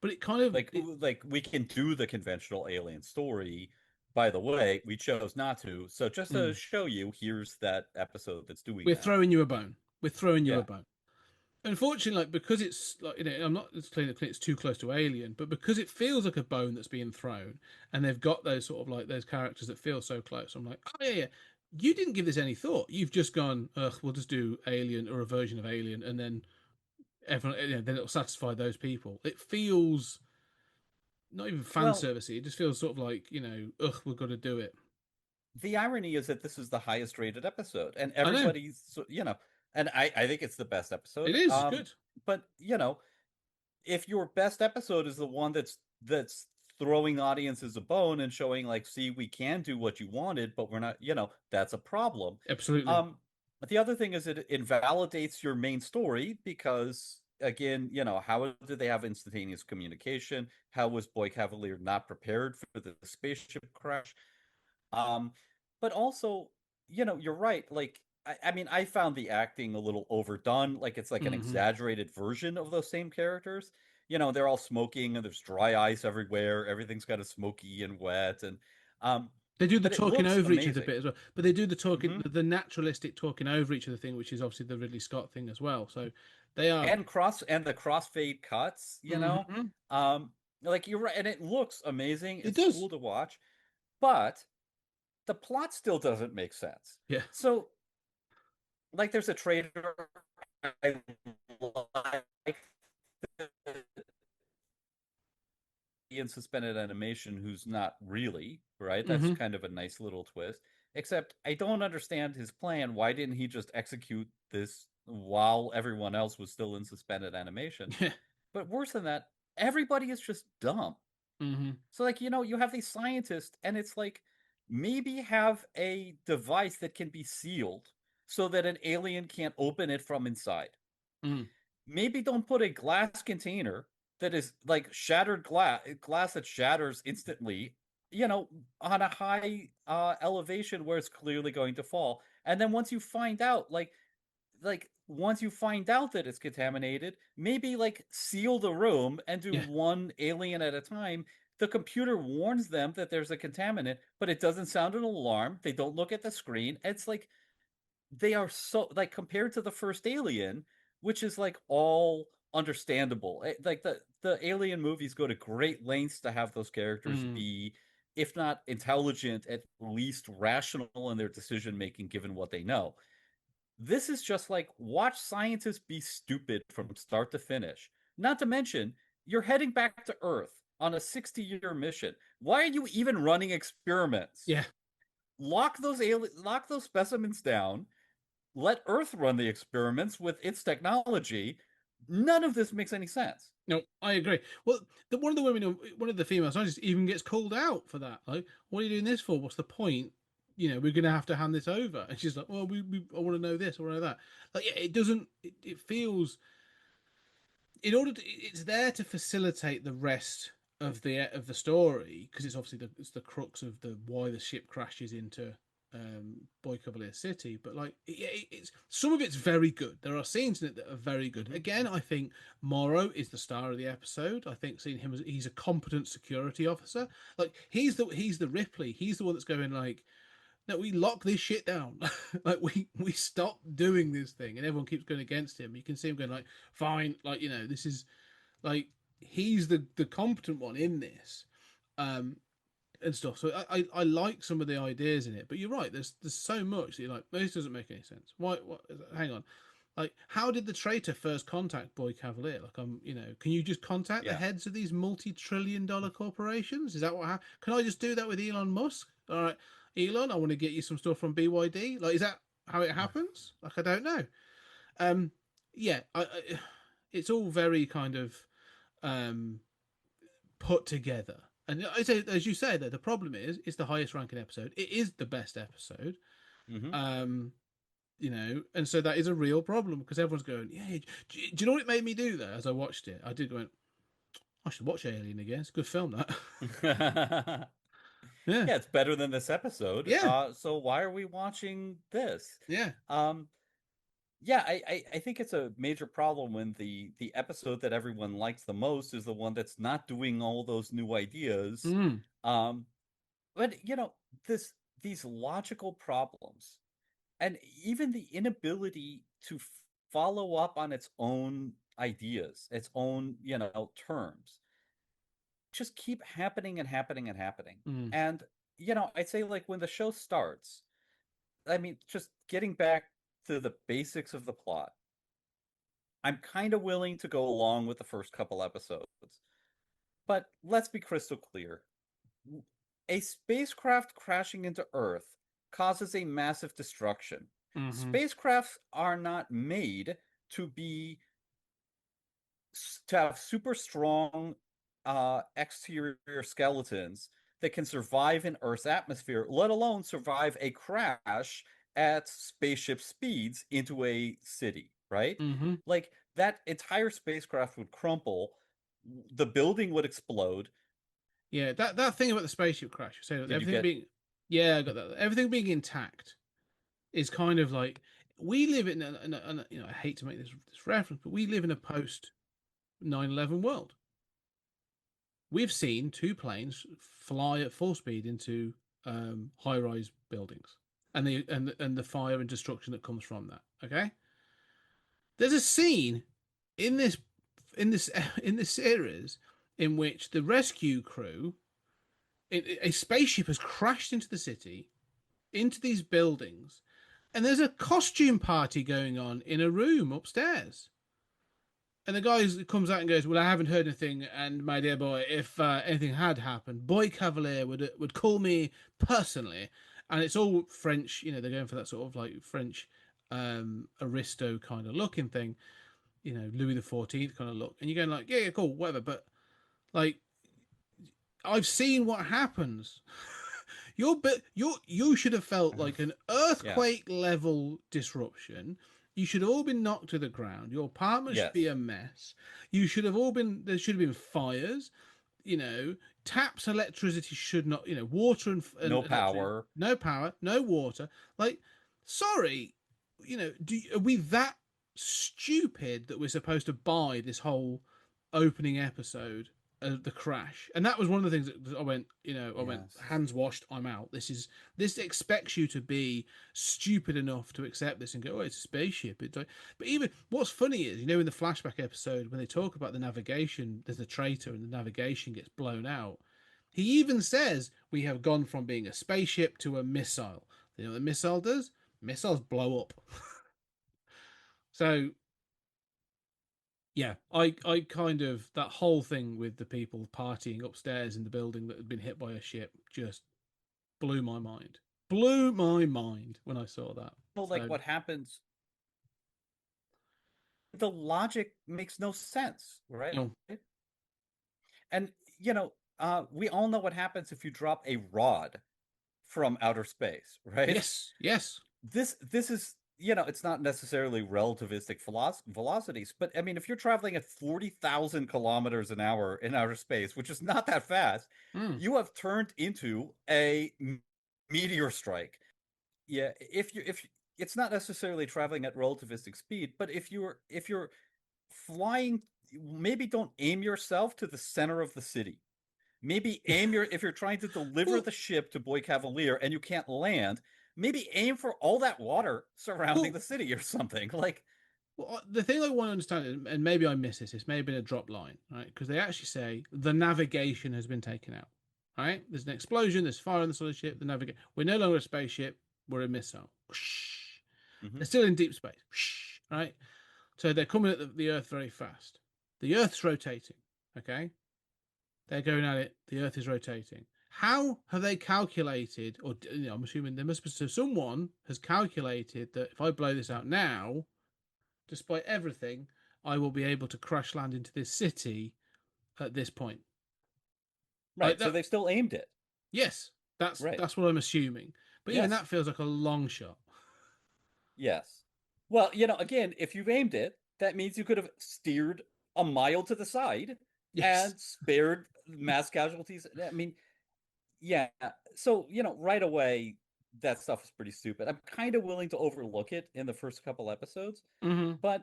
but it kind of like we can do the conventional alien story. By the way, we chose not to. So just to show you, here's that episode that's doing we're that. throwing you a bone. We're throwing you a bone. Unfortunately, like because it's like I'm not saying that it's too close to Alien, but because it feels like a bone that's being thrown, and they've got those sort of like those characters that feel so close. I'm like, oh yeah, you didn't give this any thought. You've just gone, ugh, we'll just do Alien or a version of Alien, and then everyone, then it'll satisfy those people. It feels not even fan servicey. It just feels sort of like ugh, we've got to do it. The irony is that this is the highest rated episode, and I know. everybody's and I think it's the best episode. It is good. But if your best episode is the one that's throwing audiences a bone and showing like, see, we can do what you wanted, but we're not, that's a problem. Absolutely. But the other thing is it invalidates your main story because again, how did they have instantaneous communication? How was Boy Cavalier not prepared for the spaceship crash? But also, you're right. Like, I mean, I found the acting a little overdone. Like, it's like an exaggerated version of those same characters. They're all smoking and there's dry ice everywhere. Everything's kind of smoky and wet. And they do the talking over amazing. each other bit as well. But they do the talking, the naturalistic talking over each other thing, which is obviously the Ridley Scott thing as well. So they are and the crossfade cuts. Like you're right, and it looks amazing. It's cool to watch, but the plot still doesn't make sense. Yeah. So, like, there's a traitor. I like in suspended animation who's not really, right? That's kind of a nice little twist. Except I don't understand his plan. Why didn't he just execute this while everyone else was still in suspended animation? But worse than that, everybody is just dumb. So, like, you have these scientists, and it's like, maybe have a device that can be sealed so that an alien can't open it from inside. Maybe don't put a glass container that is like shattered glass that shatters instantly, on a high elevation where it's clearly going to fall. And then once you find out, once you find out that it's contaminated, maybe like seal the room and do one alien at a time. The computer warns them that there's a contaminant, but it doesn't sound an alarm. They don't look at the screen. It's like they are so like compared to the first Alien, which is like all understandable. Like the Alien movies go to great lengths to have those characters be, if not intelligent, at least rational in their decision making given what they know. This is just like watch scientists be stupid from start to finish. Not to mention, you're heading back to Earth on a 60-year mission. Why are you even running experiments? Yeah. Lock those specimens down. Let Earth run the experiments with its technology. None of this makes any sense. No, I agree. Well, one of the female scientists even gets called out for that. Like, what are you doing this for? What's the point? We're going to have to hand this over. And she's like, well, I want to know this, I want to know that. Like, yeah, it doesn't, it feels, it's there to facilitate the rest of the story, because it's obviously it's the crux of the why the ship crashes into Boy Cavalier City. But like, it's some of it's very good. There are scenes in it that are very good. Again, I think Morrow is the star of the episode. I think seeing him as he's a competent security officer. Like he's the Ripley. He's the one that's going like, no, we lock this shit down. Like we stop doing this thing, and everyone keeps going against him. You can see him going like, fine, like this is like he's the competent one in this, and stuff. So I like some of the ideas in it, but you're right. There's so much that you're like, this doesn't make any sense. Why? What? Hang on. Like, how did the traitor first contact Boy Cavalier? Like, can you just contact the heads of these multi-trillion-dollar corporations? Is that what happened? Can I just do that with Elon Musk? All right, Elon, I want to get you some stuff from BYD. Like, is that how it happens? Like, I don't know. Yeah, it's all very kind of put together. And I say, as you say, that the problem is, it's the highest ranking episode. It is the best episode. And so that is a real problem because everyone's going, yeah. Do you know what it made me do though? As I watched it, I did go, I should watch Alien again. It's a good film, that. Yeah, it's better than this episode. Yeah. So why are we watching this? Yeah. Yeah, I think it's a major problem when the episode that everyone likes the most is the one that's not doing all those new ideas. But these logical problems and even the inability to follow up on its own ideas, its own, terms, just keep happening and happening and happening. And, I'd say like when the show starts, I mean, just getting back to the basics of the plot, I'm kind of willing to go along with the first couple episodes. But let's be crystal clear. A spacecraft crashing into Earth causes a massive destruction. Spacecrafts are not made to have super strong exterior skeletons that can survive in Earth's atmosphere, let alone survive a crash at spaceship speeds into a city, right? Like that entire spacecraft would crumple, the building would explode. Yeah, that thing about the spaceship crash, say that everything being, I got that. Everything being intact is kind of like we live in I hate to make this reference, but we live in a post 9/11 world. We've seen two planes fly at full speed into high-rise buildings, and the fire and destruction that comes from that. Okay, there's a scene in this in this in this series in which the rescue crew, a spaceship has crashed into the city, into these buildings, and there's a costume party going on in a room upstairs. And the guy comes out and goes, "Well, I haven't heard anything, and my dear boy, if anything had happened, Boy Cavalier would call me personally." And it's all French, they're going for that sort of like French aristo kind of looking thing, Louis the 14th kind of look. And you're going like, yeah, cool, whatever. But like, I've seen what happens. You should have felt like an earthquake level disruption. You should have all been knocked to the ground. Your apartment should be a mess. You should have all been. There should have been fires. Taps, electricity should not. Water and no power, no water. Like, sorry, are we that stupid that we're supposed to buy this whole opening episode of the crash? And that was one of the things that I went, went, hands washed, I'm out. This expects you to be stupid enough to accept this and go, oh, it's a spaceship. But even what's funny is, in the flashback episode when they talk about the navigation, there's a traitor and the navigation gets blown out. He even says we have gone from being a spaceship to a missile. You know what a missile does? Missiles blow up. So yeah, I kind of, that whole thing with the people partying upstairs in the building that had been hit by a ship just blew my mind. Blew my mind when I saw that. Like what happens, the logic makes no sense, right? No. And we all know what happens if you drop a rod from outer space, right? Yes. This is it's not necessarily relativistic velocities, but I mean, if you're traveling at 40,000 kilometers an hour in outer space, which is not that fast, Mm. you have turned into a meteor strike. Yeah, if it's not necessarily traveling at relativistic speed, but if you're flying, maybe don't aim yourself to the center of the city. Maybe aim your if you're trying to deliver Well, the ship to Boy Cavalier and you can't land, maybe aim for all that water surrounding well, the city or something. Like, well, the thing I want to understand, and maybe I missed this may have been a drop line, right? Because they actually say the navigation has been taken out. Right? There's an explosion, there's fire on the side of the ship, the navigation. We're no longer a spaceship, we're a missile. Whoosh. mhm. They're still in deep space. Whoosh. Right? So they're coming at the Earth very fast. The Earth's rotating. Okay? They're going at it. The Earth is rotating. How have they calculated, or I'm assuming there must be, so someone has calculated that if I blow this out now, despite everything, I will be able to crash land into this city at this point. Like Right. So that. they still aimed it. Yes, that's Right. that's what I'm assuming. But even Yes. that feels like a long shot. Yes. Well, again, if you've aimed it, that means you could have steered a mile to the side Yes. and spared mass casualties. I mean, yeah. So, right away, that stuff is pretty stupid. I'm kind of willing to overlook it in the first couple episodes, Mm-hmm. but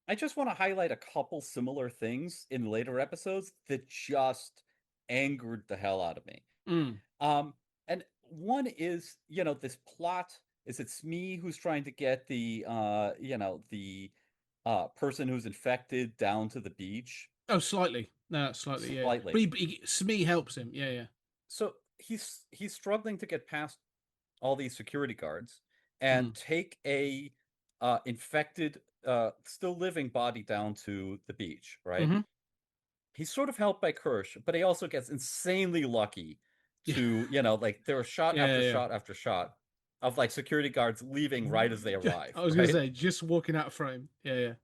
I just want to highlight a couple similar things in later episodes that just angered the hell out of me. Mm. And one is, this plot is it Smee who's trying to get the person who's infected down to the beach Oh, slightly. No, slightly. Yeah. But slightly. Smee helps him. Yeah, yeah. So he's struggling to get past all these security guards and Mm. take a infected, still living body down to the beach, right? Mm-hmm. He's sort of helped by Kirsch, but he also gets insanely lucky Yeah. to, like there was shot Yeah, after yeah. shot after shot of like security guards leaving right as they arrive, I was gonna right? say just walking out of frame. Yeah, yeah.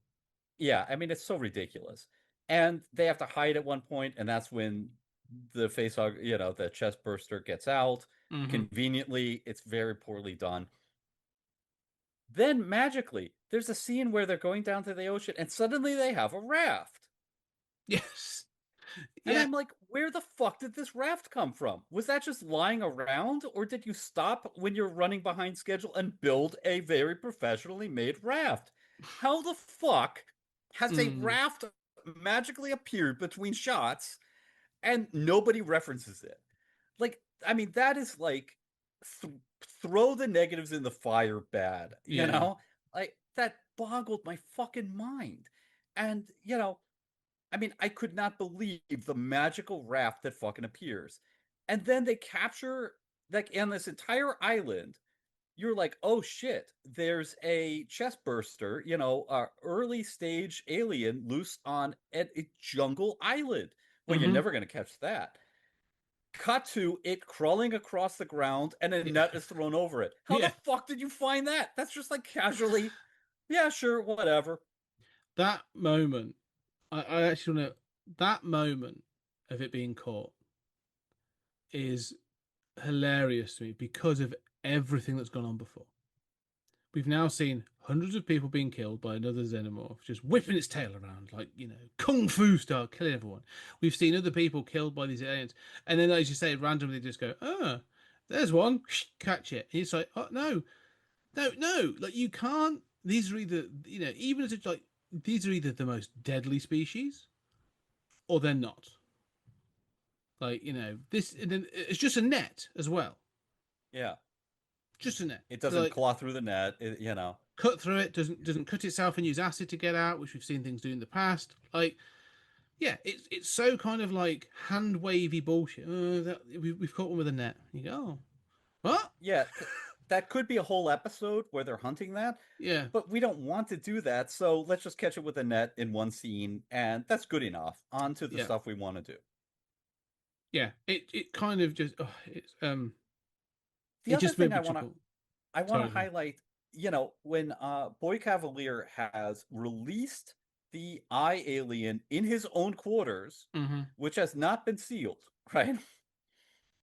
Yeah, I mean it's so ridiculous. And they have to hide at one point, and that's when the face hug, the chest burster gets out. Mm-hmm. Conveniently, it's very poorly done. Then magically, there's a scene where they're going down to the ocean and suddenly they have a raft. Yes. And Yeah. I'm like, where the fuck did this raft come from? Was that just lying around, or did you stop when you're running behind schedule and build a very professionally made raft? How the fuck has a Mm. raft magically appeared between shots and nobody references it? Like, I mean, that is like th throw the negatives in the fire bad, Yeah. Like, that boggled my fucking mind. And, I mean, I could not believe the magical raft that fucking appears. And then they capture, like, on this entire island, you're like, oh shit, there's a chest burster, early stage alien loose on a jungle island. Well, you're Mm-hmm. never going to catch that. Cut to it crawling across the ground and a Yeah. net is thrown over it. How the Yeah. fuck did you find that? That's just like casually, yeah, sure, whatever. That moment, I actually want to. That moment of it being caught is hilarious to me because of everything that's gone on before. We've now seen hundreds of people being killed by another xenomorph, just whipping its tail around like, kung fu style, killing everyone. We've seen other people killed by these aliens. And then, as you say, randomly just go, there's one, catch it. And it's like, oh, no, no, no. Like, you can't. These are either, even as it's like, these are either the most deadly species or they're not. Like, this, and then it's just a net as well. Yeah. Just a net. It doesn't Like, claw through the net, cut through it, doesn't cut itself and use acid to get out, which we've seen things do in the past. Like, yeah, it's so kind of like hand wavy bullshit. We've caught one with a net. You go, oh, what? Yeah, that could be a whole episode where they're hunting that, Yeah, but we don't want to do that, so let's just catch it with a net in one scene, and that's good enough. On to the yeah, stuff we want to do. yeah. It kind of just The it other just made thing me chuckle. I want to Sorry. highlight, when Boy Cavalier has released the eye alien in his own quarters, Mm-hmm. which has not been sealed, right?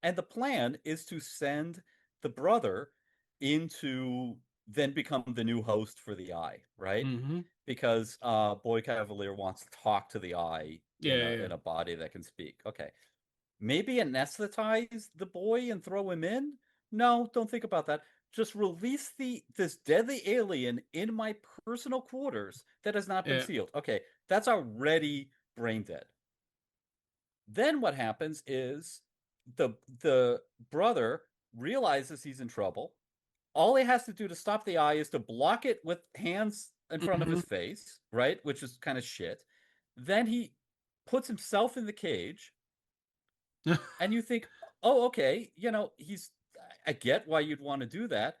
And the plan is to send the brother into then become the new host for the Eye, right? Mm-hmm. Because Boy Cavalier wants to talk to the Eye Yeah, in a body that can speak. Okay, maybe anesthetize the boy and throw him in? No, don't think about that. Just release this deadly alien in my personal quarters that has not been yeah. sealed. Okay, that's already brain dead. Then what happens is the brother realizes he's in trouble. All he has to do to stop the Eye is to block it with hands in front of Mm-hmm. his face, right? Which is kind of shit. Then he puts himself in the cage, and you think, oh, okay, I get why you'd want to do that.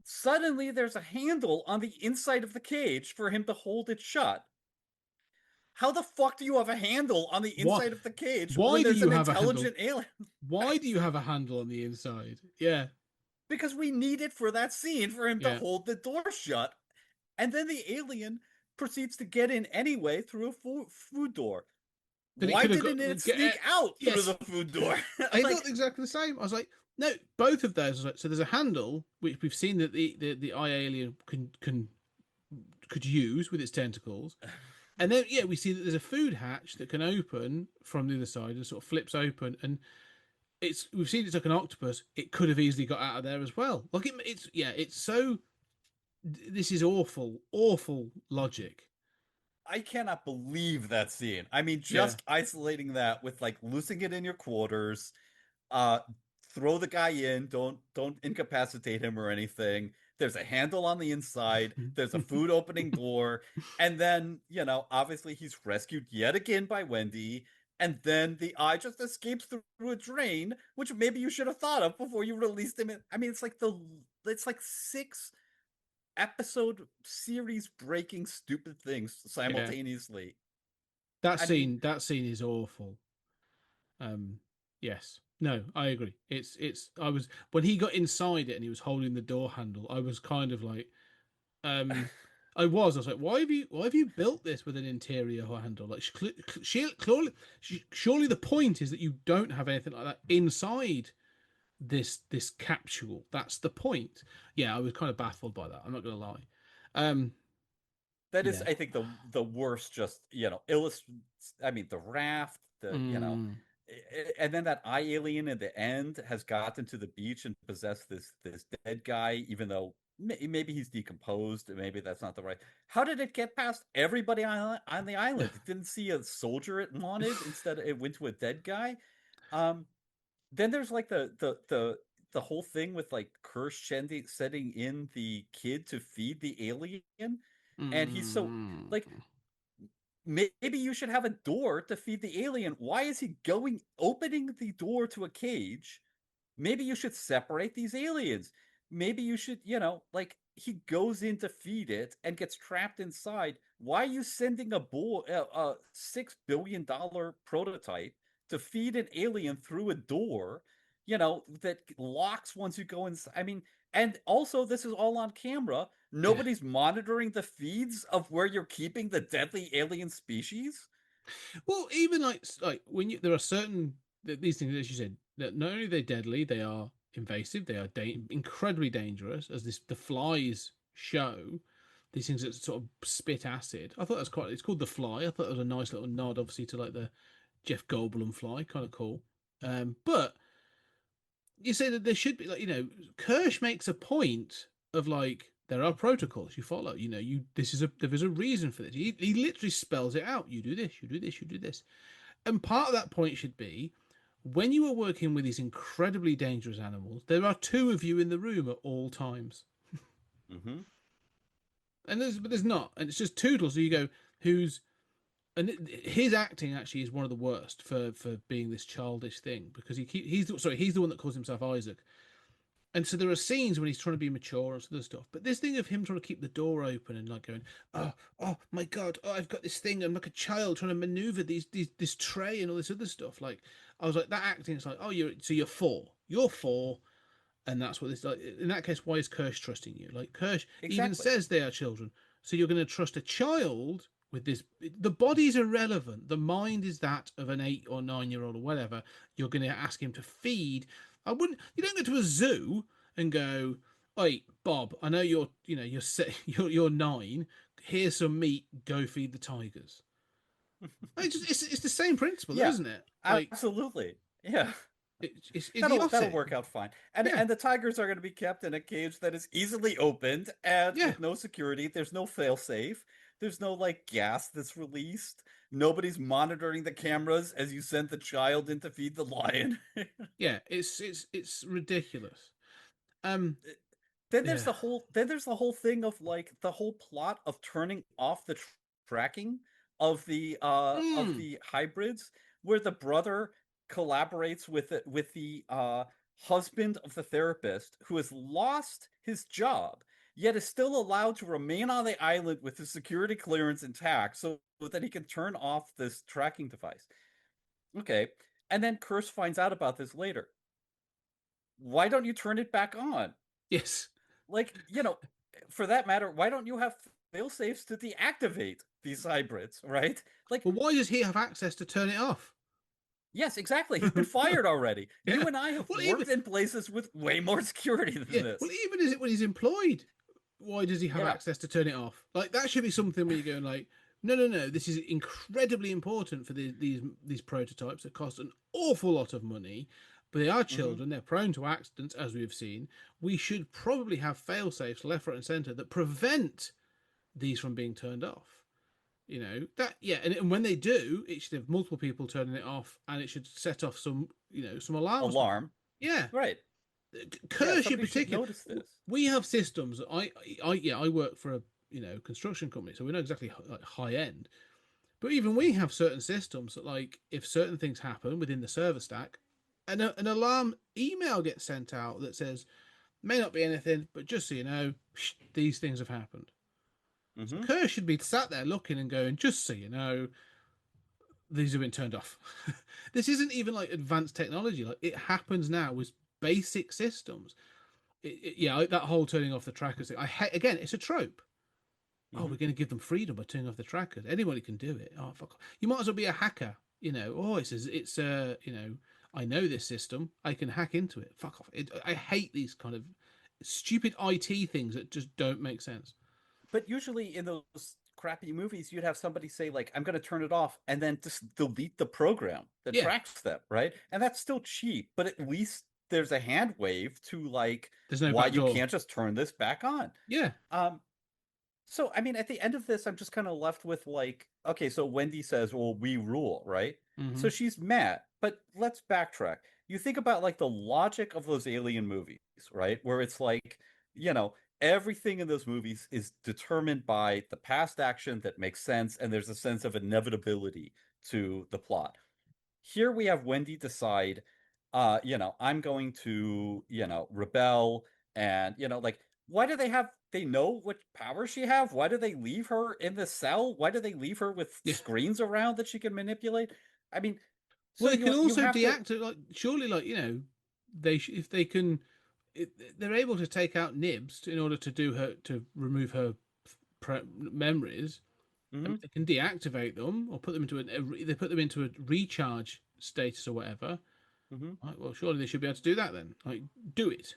Suddenly, there's a handle on the inside of the cage for him to hold it shut. How the fuck do you have a handle on the Why? inside of the cage when Why do there's you an have a handle? intelligent alien? Why do you have a handle on the inside? Yeah, Because we need it for that scene for him to yeah. hold the door shut. And then the alien proceeds to get in anyway through a food door. But it Why could have got didn't it sneak out through yes. the food door? I Like, thought exactly the same. I was like, no, both of those. So there's a handle which we've seen that the eye alien could use with its tentacles, and then yeah, we see that there's a food hatch that can open from the other side and sort of flips open, and we've seen it's like an octopus. It could have easily got out of there as well. Like it's so. This is awful, awful logic. I cannot believe that scene. I mean, Yeah. just isolating that with like losing it in your quarters, uh throw the guy in, don't incapacitate him or anything. There's a handle on the inside, there's a food opening door, and then, obviously he's rescued yet again by Wendy, and then the Eye just escapes through a drain, which maybe you should have thought of before you released him. I mean, it's like six episode series breaking stupid things Yeah. simultaneously. That I mean, scene that scene is awful. Um, yes. No, I agree. I was when he got inside it and he was holding the door handle, I was kind of like um I was like, why have you built this with an interior handle? Like surely the point is that you don't have anything like that inside this capsule. That's the point. Yeah, I was kind of baffled by that. I'm not gonna lie. Um that is, yeah. I think, the worst. Just, illustrates. I mean, the raft, Mm, and then that eye alien at the end has gotten to the beach and possessed this dead guy, even though maybe he's decomposed. Maybe that's not the right. How did it get past everybody on the island? It didn't see a soldier it wanted. Instead, it went to a dead guy. Um, then there's like the whole thing with like Kirsch setting in the kid to feed the alien, and he's so like, mm. maybe you should have a door to feed the alien. Why is he opening the door to a cage? Maybe you should separate these aliens. Maybe you should, like, he goes in to feed it and gets trapped inside. Why are you sending a $6 billion prototype to feed an alien through a door, that locks once you go inside? I mean, and also, this is all on camera. Yeah. Nobody's monitoring the feeds of where you're keeping the deadly alien species. Well, even like when there are certain these things, as you said, that not only are they deadly, they are invasive. They are incredibly dangerous, as the flies show. These things that sort of spit acid. I thought that's quite. It's called the fly. I thought it was a nice little nod, obviously, to like the Jeff Goldblum fly. Kind of cool. But you say that there should be like Kirsch makes a point of like there are protocols you follow. There is a reason for this. He literally spells it out. You do this. You do this. You do this. And part of that point should be when you are working with these incredibly dangerous animals, there are two of you in the room at all times. Mm-hmm. And there's not. And it's just Toodles. So you go, who's. And his acting actually is one of the worst for being this childish thing because he's the one that calls himself Isaac. And so there are scenes when he's trying to be mature and other stuff. But this thing of him trying to keep the door open and like going, oh my God, I've got this thing. I'm like a child trying to maneuver this tray and all this other stuff. Like I was like, that acting is like, oh, you're four. You're four. And that's what this like. In that case, why is Kirsch trusting you? Like Kirsch even Exactly. says they are children. So you're going to trust a child with this. The body's irrelevant. The mind is that of an 8 or 9-year-old or whatever. You're going to ask him to feed. I wouldn't. You don't go to a zoo and go, "Hey, Bob, I know you're 9. Here's some meat. Go feed the tigers." It's the same principle, though, Yeah, isn't it? Like absolutely. Yeah. it's the That'll opposite. work out fine. Yeah, And the tigers are going to be kept in a cage that is easily opened and yeah, with no security. There's no fail safe. There's no like gas that's released. Nobody's monitoring the cameras as you send the child in to feed the lion. yeah. It's ridiculous. Um, yeah. Then there's the whole thing of like the whole plot of turning off the tracking of Mm. the hybrids where the brother collaborates with the husband of the therapist who has lost his job yet is still allowed to remain on the island with his security clearance intact so that he can turn off this tracking device. Okay. And then Curse finds out about this later. Why don't you turn it back on? Yes. Like, for that matter, why don't you have fail safes to deactivate these hybrids, right? Like, Well, why does he have access to turn it off? yes, exactly. He's been fired already. Yeah. You and I have Well, even worked in places with way more security than yeah. Well, this. even is it when he's employed, why does he have Yeah. access to turn it off? Like that should be something where you're going like, no, no, no. This is incredibly important for these prototypes that cost an awful lot of money. But they are Hmm. children; they're prone to accidents, as we've seen. We should probably have fail safes left, right, and centre that prevent these from being turned off. That, yeah, and when they do, it should have multiple people turning it off, and it should set off some alarms. Alarm. Yeah, Right. Yeah, Kirsch in somebody should particular. notice this. We have systems. I work for a construction company, so we know exactly like high end. But even we have certain systems that, like, if certain things happen within the server stack, an alarm email gets sent out that says, may not be anything, but just so you know, these things have happened. So Hmm. Kerr should be sat there looking and going, just so you know, these have been turned off. This isn't even like advanced technology. Like it happens now with basic systems. Yeah, that whole turning off the trackers thing. Again, it's a trope. Oh, Hmm. we're going to give them freedom by turning off the trackers. Anybody can do it. Oh, fuck. You might as well be a hacker. Oh, I know this system. I can hack into it. Fuck off. I hate these kind of stupid IT things that just don't make sense. But usually in those crappy movies, you'd have somebody say, like, I'm going to turn it off and then just delete the program that Yeah, tracks them, right? And that's still cheap, but at least there's a hand wave to, like, there's no why back you door. can't just turn this back on. Yeah. Um, so, I mean, at the end of this, I'm just kind of left with, like, okay, so Wendy says, well, we rule, right? Hmm. So she's mad, but let's backtrack. You think about, like, the logic of those alien movies, right? Where it's like, you know, everything in those movies is determined by the past action that makes sense, and there's a sense of inevitability to the plot. Here we have Wendy decide, I'm going to, rebel, and, like, why do they know what power she have? Why do they leave her in the cell? Why do they leave her with Yeah. screens around that she can manipulate? I mean, Well, so they can you also have to. deactivate. Like, surely, like if they can, they're able to take out nibs in order to remove her memories. I mean, Mhm. they can deactivate them or put them into they put them into a recharge status or whatever. Mhm. Right, well, surely they should be able to do that then. Like, do it.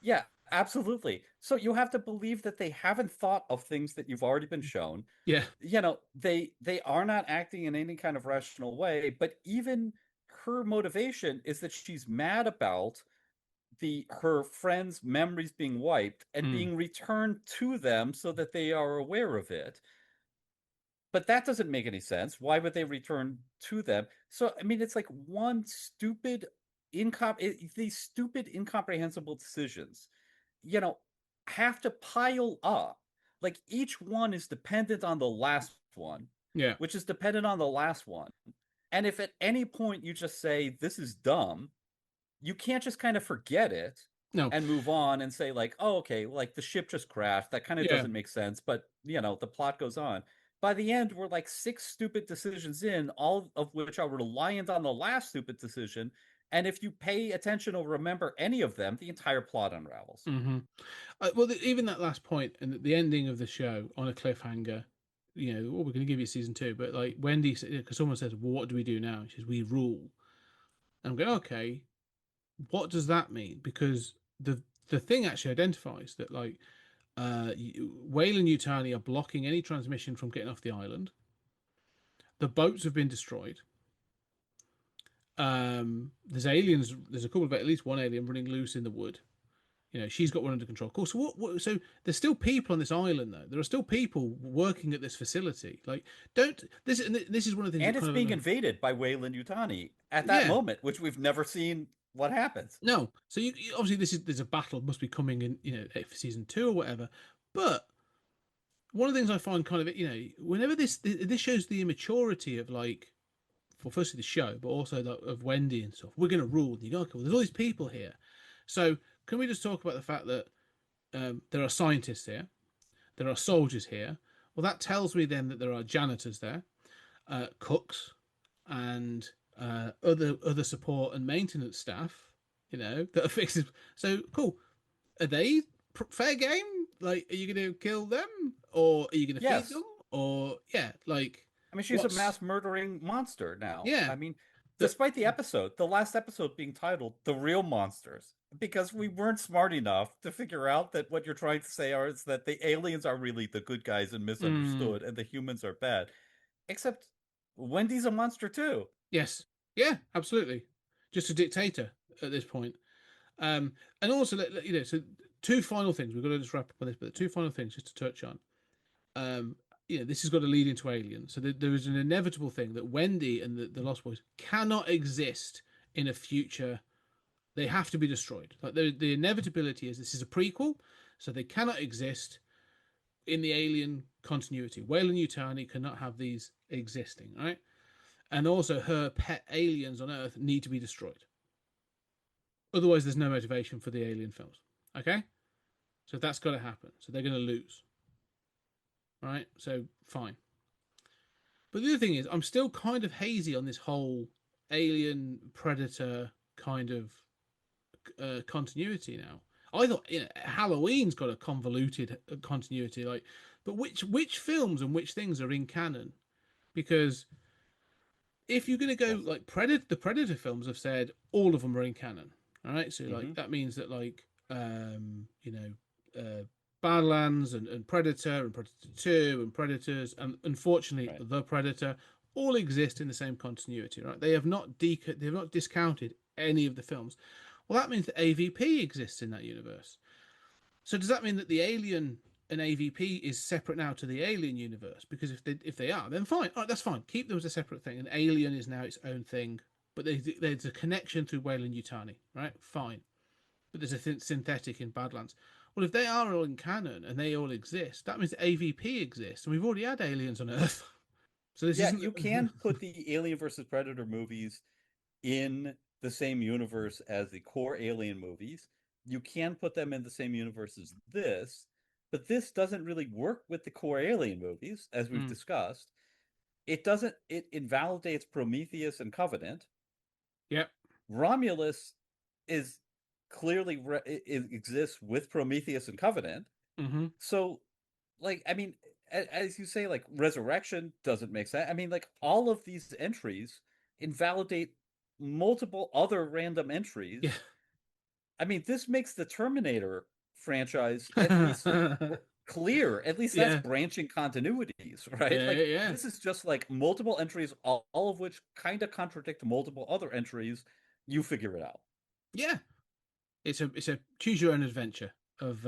Yeah, absolutely. So you have to believe that they haven't thought of things that you've already been shown. Yeah, They are not acting in any kind of rational way, but even her motivation is that she's mad about the her friends' memories being wiped and mm. being returned to them so that they are aware of it. But that doesn't make any sense. Why would they return to them? So I mean, it's like one stupid these stupid incomprehensible decisions, you know, have to pile up. Like each one is dependent on the last one, Yeah, which is dependent on the last one. And if at any point you just say this is dumb, you can't just kind of forget it no, and move on and say like, oh, okay, like the ship just crashed. That kind of yeah. doesn't make sense, but the plot goes on. By the end, we're like six stupid decisions in, all of which are reliant on the last stupid decision. And if you pay attention or remember any of them, the entire plot unravels. Hmm. Well, even that last point and the ending of the show on a cliffhanger. Well, we're going to give you season two, but like Wendy, because someone says, "Well, what do we do now?" She says, "We rule." I'm going, okay. What does that mean? Because the thing actually identifies that like Whale and Yutani are blocking any transmission from getting off the island. The boats have been destroyed. There's aliens. There's a couple of at least one alien running loose in the wood. She's got one under control. Of course, so there's still people on this island though. There are still people working at this facility. Like, don't this? And this is one of the things. And it's being invaded by Wayland Yutani at that moment, which we've never seen. What happens? No, so obviously there's a battle must be coming in, for season 2 or whatever. But one of the things I find kind of, whenever this shows the immaturity of like, well, firstly the show, but also of Wendy and stuff. We're going to rule. And you go, okay, well, there's all these people here. So can we just talk about the fact that there are scientists here, there are soldiers here? Well, that tells me then that there are janitors there, cooks, and other support and maintenance staff, that are fixing. So cool. Are they fair game? Like, are you going to kill them, or are you going to feed them, or like? I mean, she's a mass murdering monster now. Yeah. I mean, despite the last episode being titled "The Real Monsters," because we weren't smart enough to figure out that what you're trying to say is that the aliens are really the good guys and misunderstood, and the humans are bad. Except Wendy's a monster too. Yes. Yeah, absolutely. Just a dictator at this point. And also, so 2 final things. We've got to just wrap up on this, but 2 final things just to touch on. This has got to lead into Alien. So there is an inevitable thing that Wendy and the Lost Boys cannot exist in a future. They have to be destroyed. Like the inevitability is this is a prequel, so they cannot exist in the Alien continuity. Wayland Yutani cannot have these existing, right? And also her pet aliens on Earth need to be destroyed. Otherwise, there's no motivation for the Alien films. Okay? So that's got to happen. So they're going to lose. Right? So, fine. But the other thing is, I'm still kind of hazy on this whole Alien Predator kind of continuity now. I thought Halloween's got a convoluted continuity, but which films and which things are in canon? Because if you're going to go like the Predator films have said all of them are in canon. All right, so like that means that Badlands and Predator and Predator 2 and Predators and unfortunately the Predator all exist in the same continuity, right? They have not discounted any of the films. Well, that means that AVP exists in that universe. So does that mean that the Alien and AVP is separate now to the Alien universe? Because if they are, then fine. All right, that's fine. Keep them as a separate thing. And Alien is now its own thing. But there's a connection through Wayland Yutani, right? Fine. But there's a synthetic in Badlands. Well, if they are all in canon and they all exist, that means AVP exists. And we've already had aliens on Earth. So this isn't... you can put the Alien versus Predator movies in the same universe as the core Alien movies. You can put them in the same universe as this, but this doesn't really work with the core Alien movies, as we've discussed. It invalidates Prometheus and Covenant. Yep. Romulus is clearly exists with Prometheus and Covenant. Mm-hmm. So, I mean, as you say, Resurrection doesn't make sense. I mean, all of these entries invalidate multiple other random entries. Yeah. I mean, this makes the Terminator franchise at least clear. At least that's branching continuities, right? Yeah. This is just multiple entries, all of which kind of contradict multiple other entries. You figure it out. Yeah. It's a choose your own adventure of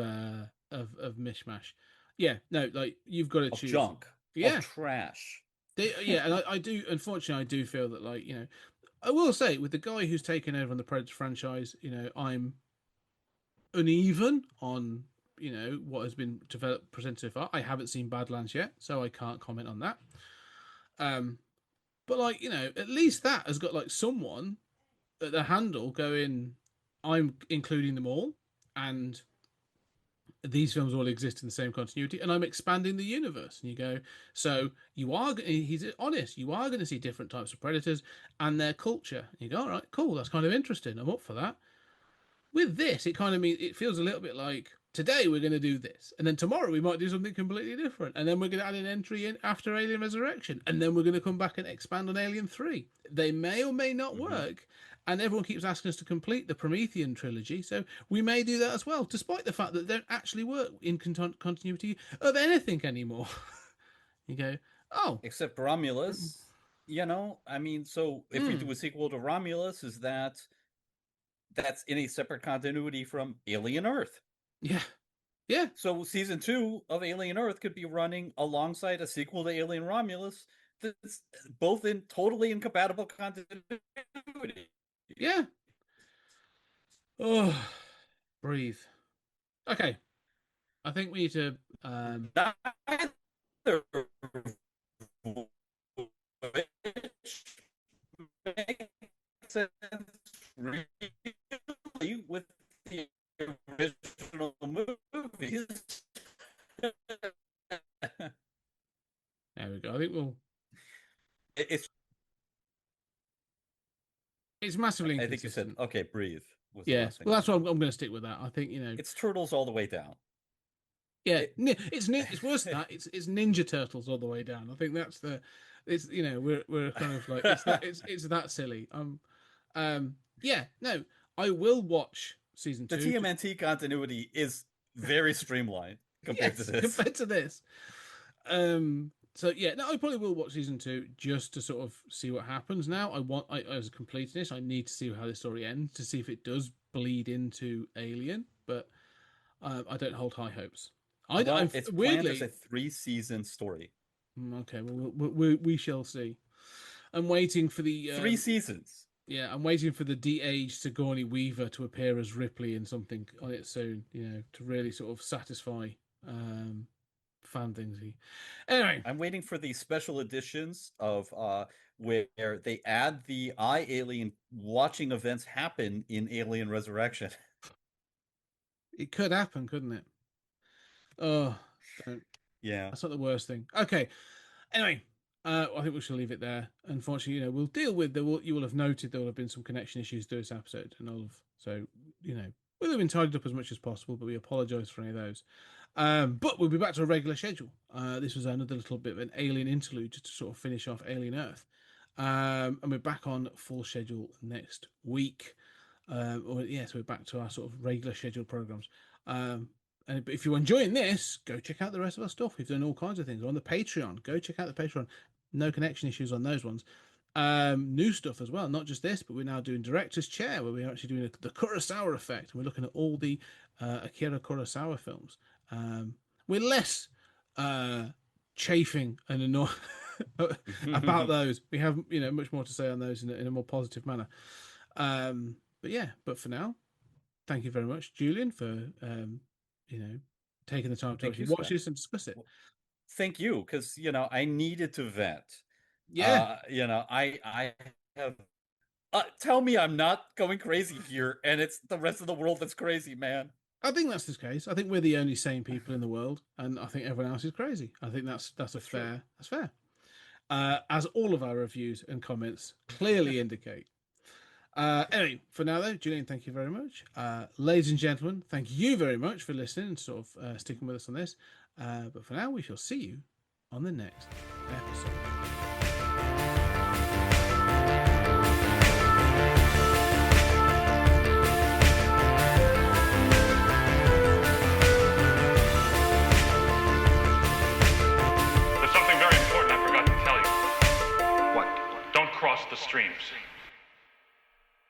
mishmash. Yeah, no, you've got to choose junk. Yeah. Of trash. And I do, unfortunately, I do feel that I will say with the guy who's taken over on the Predator franchise, I'm uneven on what has been presented so far. I haven't seen Badlands yet, so I can't comment on that. But at least that has got someone at the handle going, I'm including them all, and these films all exist in the same continuity, and I'm expanding the universe. And you go, so he's honest, you are going to see different types of predators and their culture. And you go, all right, cool, that's kind of interesting. I'm up for that. With this, it kind of means it feels a little bit like today we're going to do this, and then tomorrow we might do something completely different, and then we're going to add an entry in after Alien Resurrection, and then we're going to come back and expand on Alien 3. They may or may not work, and everyone keeps asking us to complete the Promethean trilogy, so we may do that as well, despite the fact that they don't actually work in continuity of anything anymore. You go, oh, Except Romulus, I mean, so if we do a sequel to Romulus, is that's in a separate continuity from Alien Earth? yeah. Yeah. So season 2 of Alien Earth could be running alongside a sequel to Alien Romulus that's both in totally incompatible continuity. Yeah. Oh, breathe. Okay. I think we need to Neither makes sense really with the original movies. there we go. I think It's massively I think you inconsistent. said okay, breathe. Was the Yeah. last thing Well, that's what I'm going to stick with that. I think, it's turtles all the way down. Yeah, it's worse than that. It's Ninja Turtles all the way down. I think that's it's we're kind of like it's that silly. Yeah, no, I will watch season 2. The TMNT continuity is very streamlined compared to this. Compared to this. So yeah, no, I probably will watch season 2 just to sort of see what happens. Now, as a completionist, I need to see how the story ends to see if it does bleed into Alien, but I don't hold high hopes. It's planned as a 3-season story. Okay, well, we shall see. I'm waiting for the 3 seasons. Yeah, I'm waiting for the de-aged Sigourney Weaver to appear as Ripley in something on it soon. To really sort of satisfy fan thingsy. Anyway, I'm waiting for the special editions of where they add the Alien watching events happen in Alien Resurrection. It could happen, couldn't it? Oh, don't. Yeah, That's not the worst thing. Okay. Anyway, I think we shall leave it there. Unfortunately, we'll deal with you will have noted there will have been some connection issues through this episode, and we'll have been tidied up as much as possible, but we apologise for any of those. But we'll be back to a regular schedule. This was another little bit of an Alien interlude just to sort of finish off Alien Earth. And we're back on full schedule next week. So we're back to our sort of regular scheduled programs. And if you're enjoying this, go check out the rest of our stuff. We've done all kinds of things on the Patreon. Go check out the Patreon. No connection issues on those ones. New stuff as well, not just this, but we're now doing Director's Chair, where we're actually doing the Kurosawa effect. We're looking at all the Akira Kurosawa films. We're less chafing and annoyed about those. We have much more to say on those in a more positive manner. But for now, thank you very much, Julian, for taking the time to actually watch this and discuss it. Thank you, because I needed to vent. Yeah. I have. Tell me I'm not going crazy here, and it's the rest of the world that's crazy, man. I think that's the case. I think we're the only sane people in the world, and I think everyone else is crazy. I think that's fair. That's fair. As all of our reviews and comments clearly indicate. Anyway, for now though, Julian, thank you very much. Ladies and gentlemen, thank you very much for listening and sort of sticking with us on this. But for now, we shall see you on the next episode. There's something very important I forgot to tell you. What? Don't cross the streams.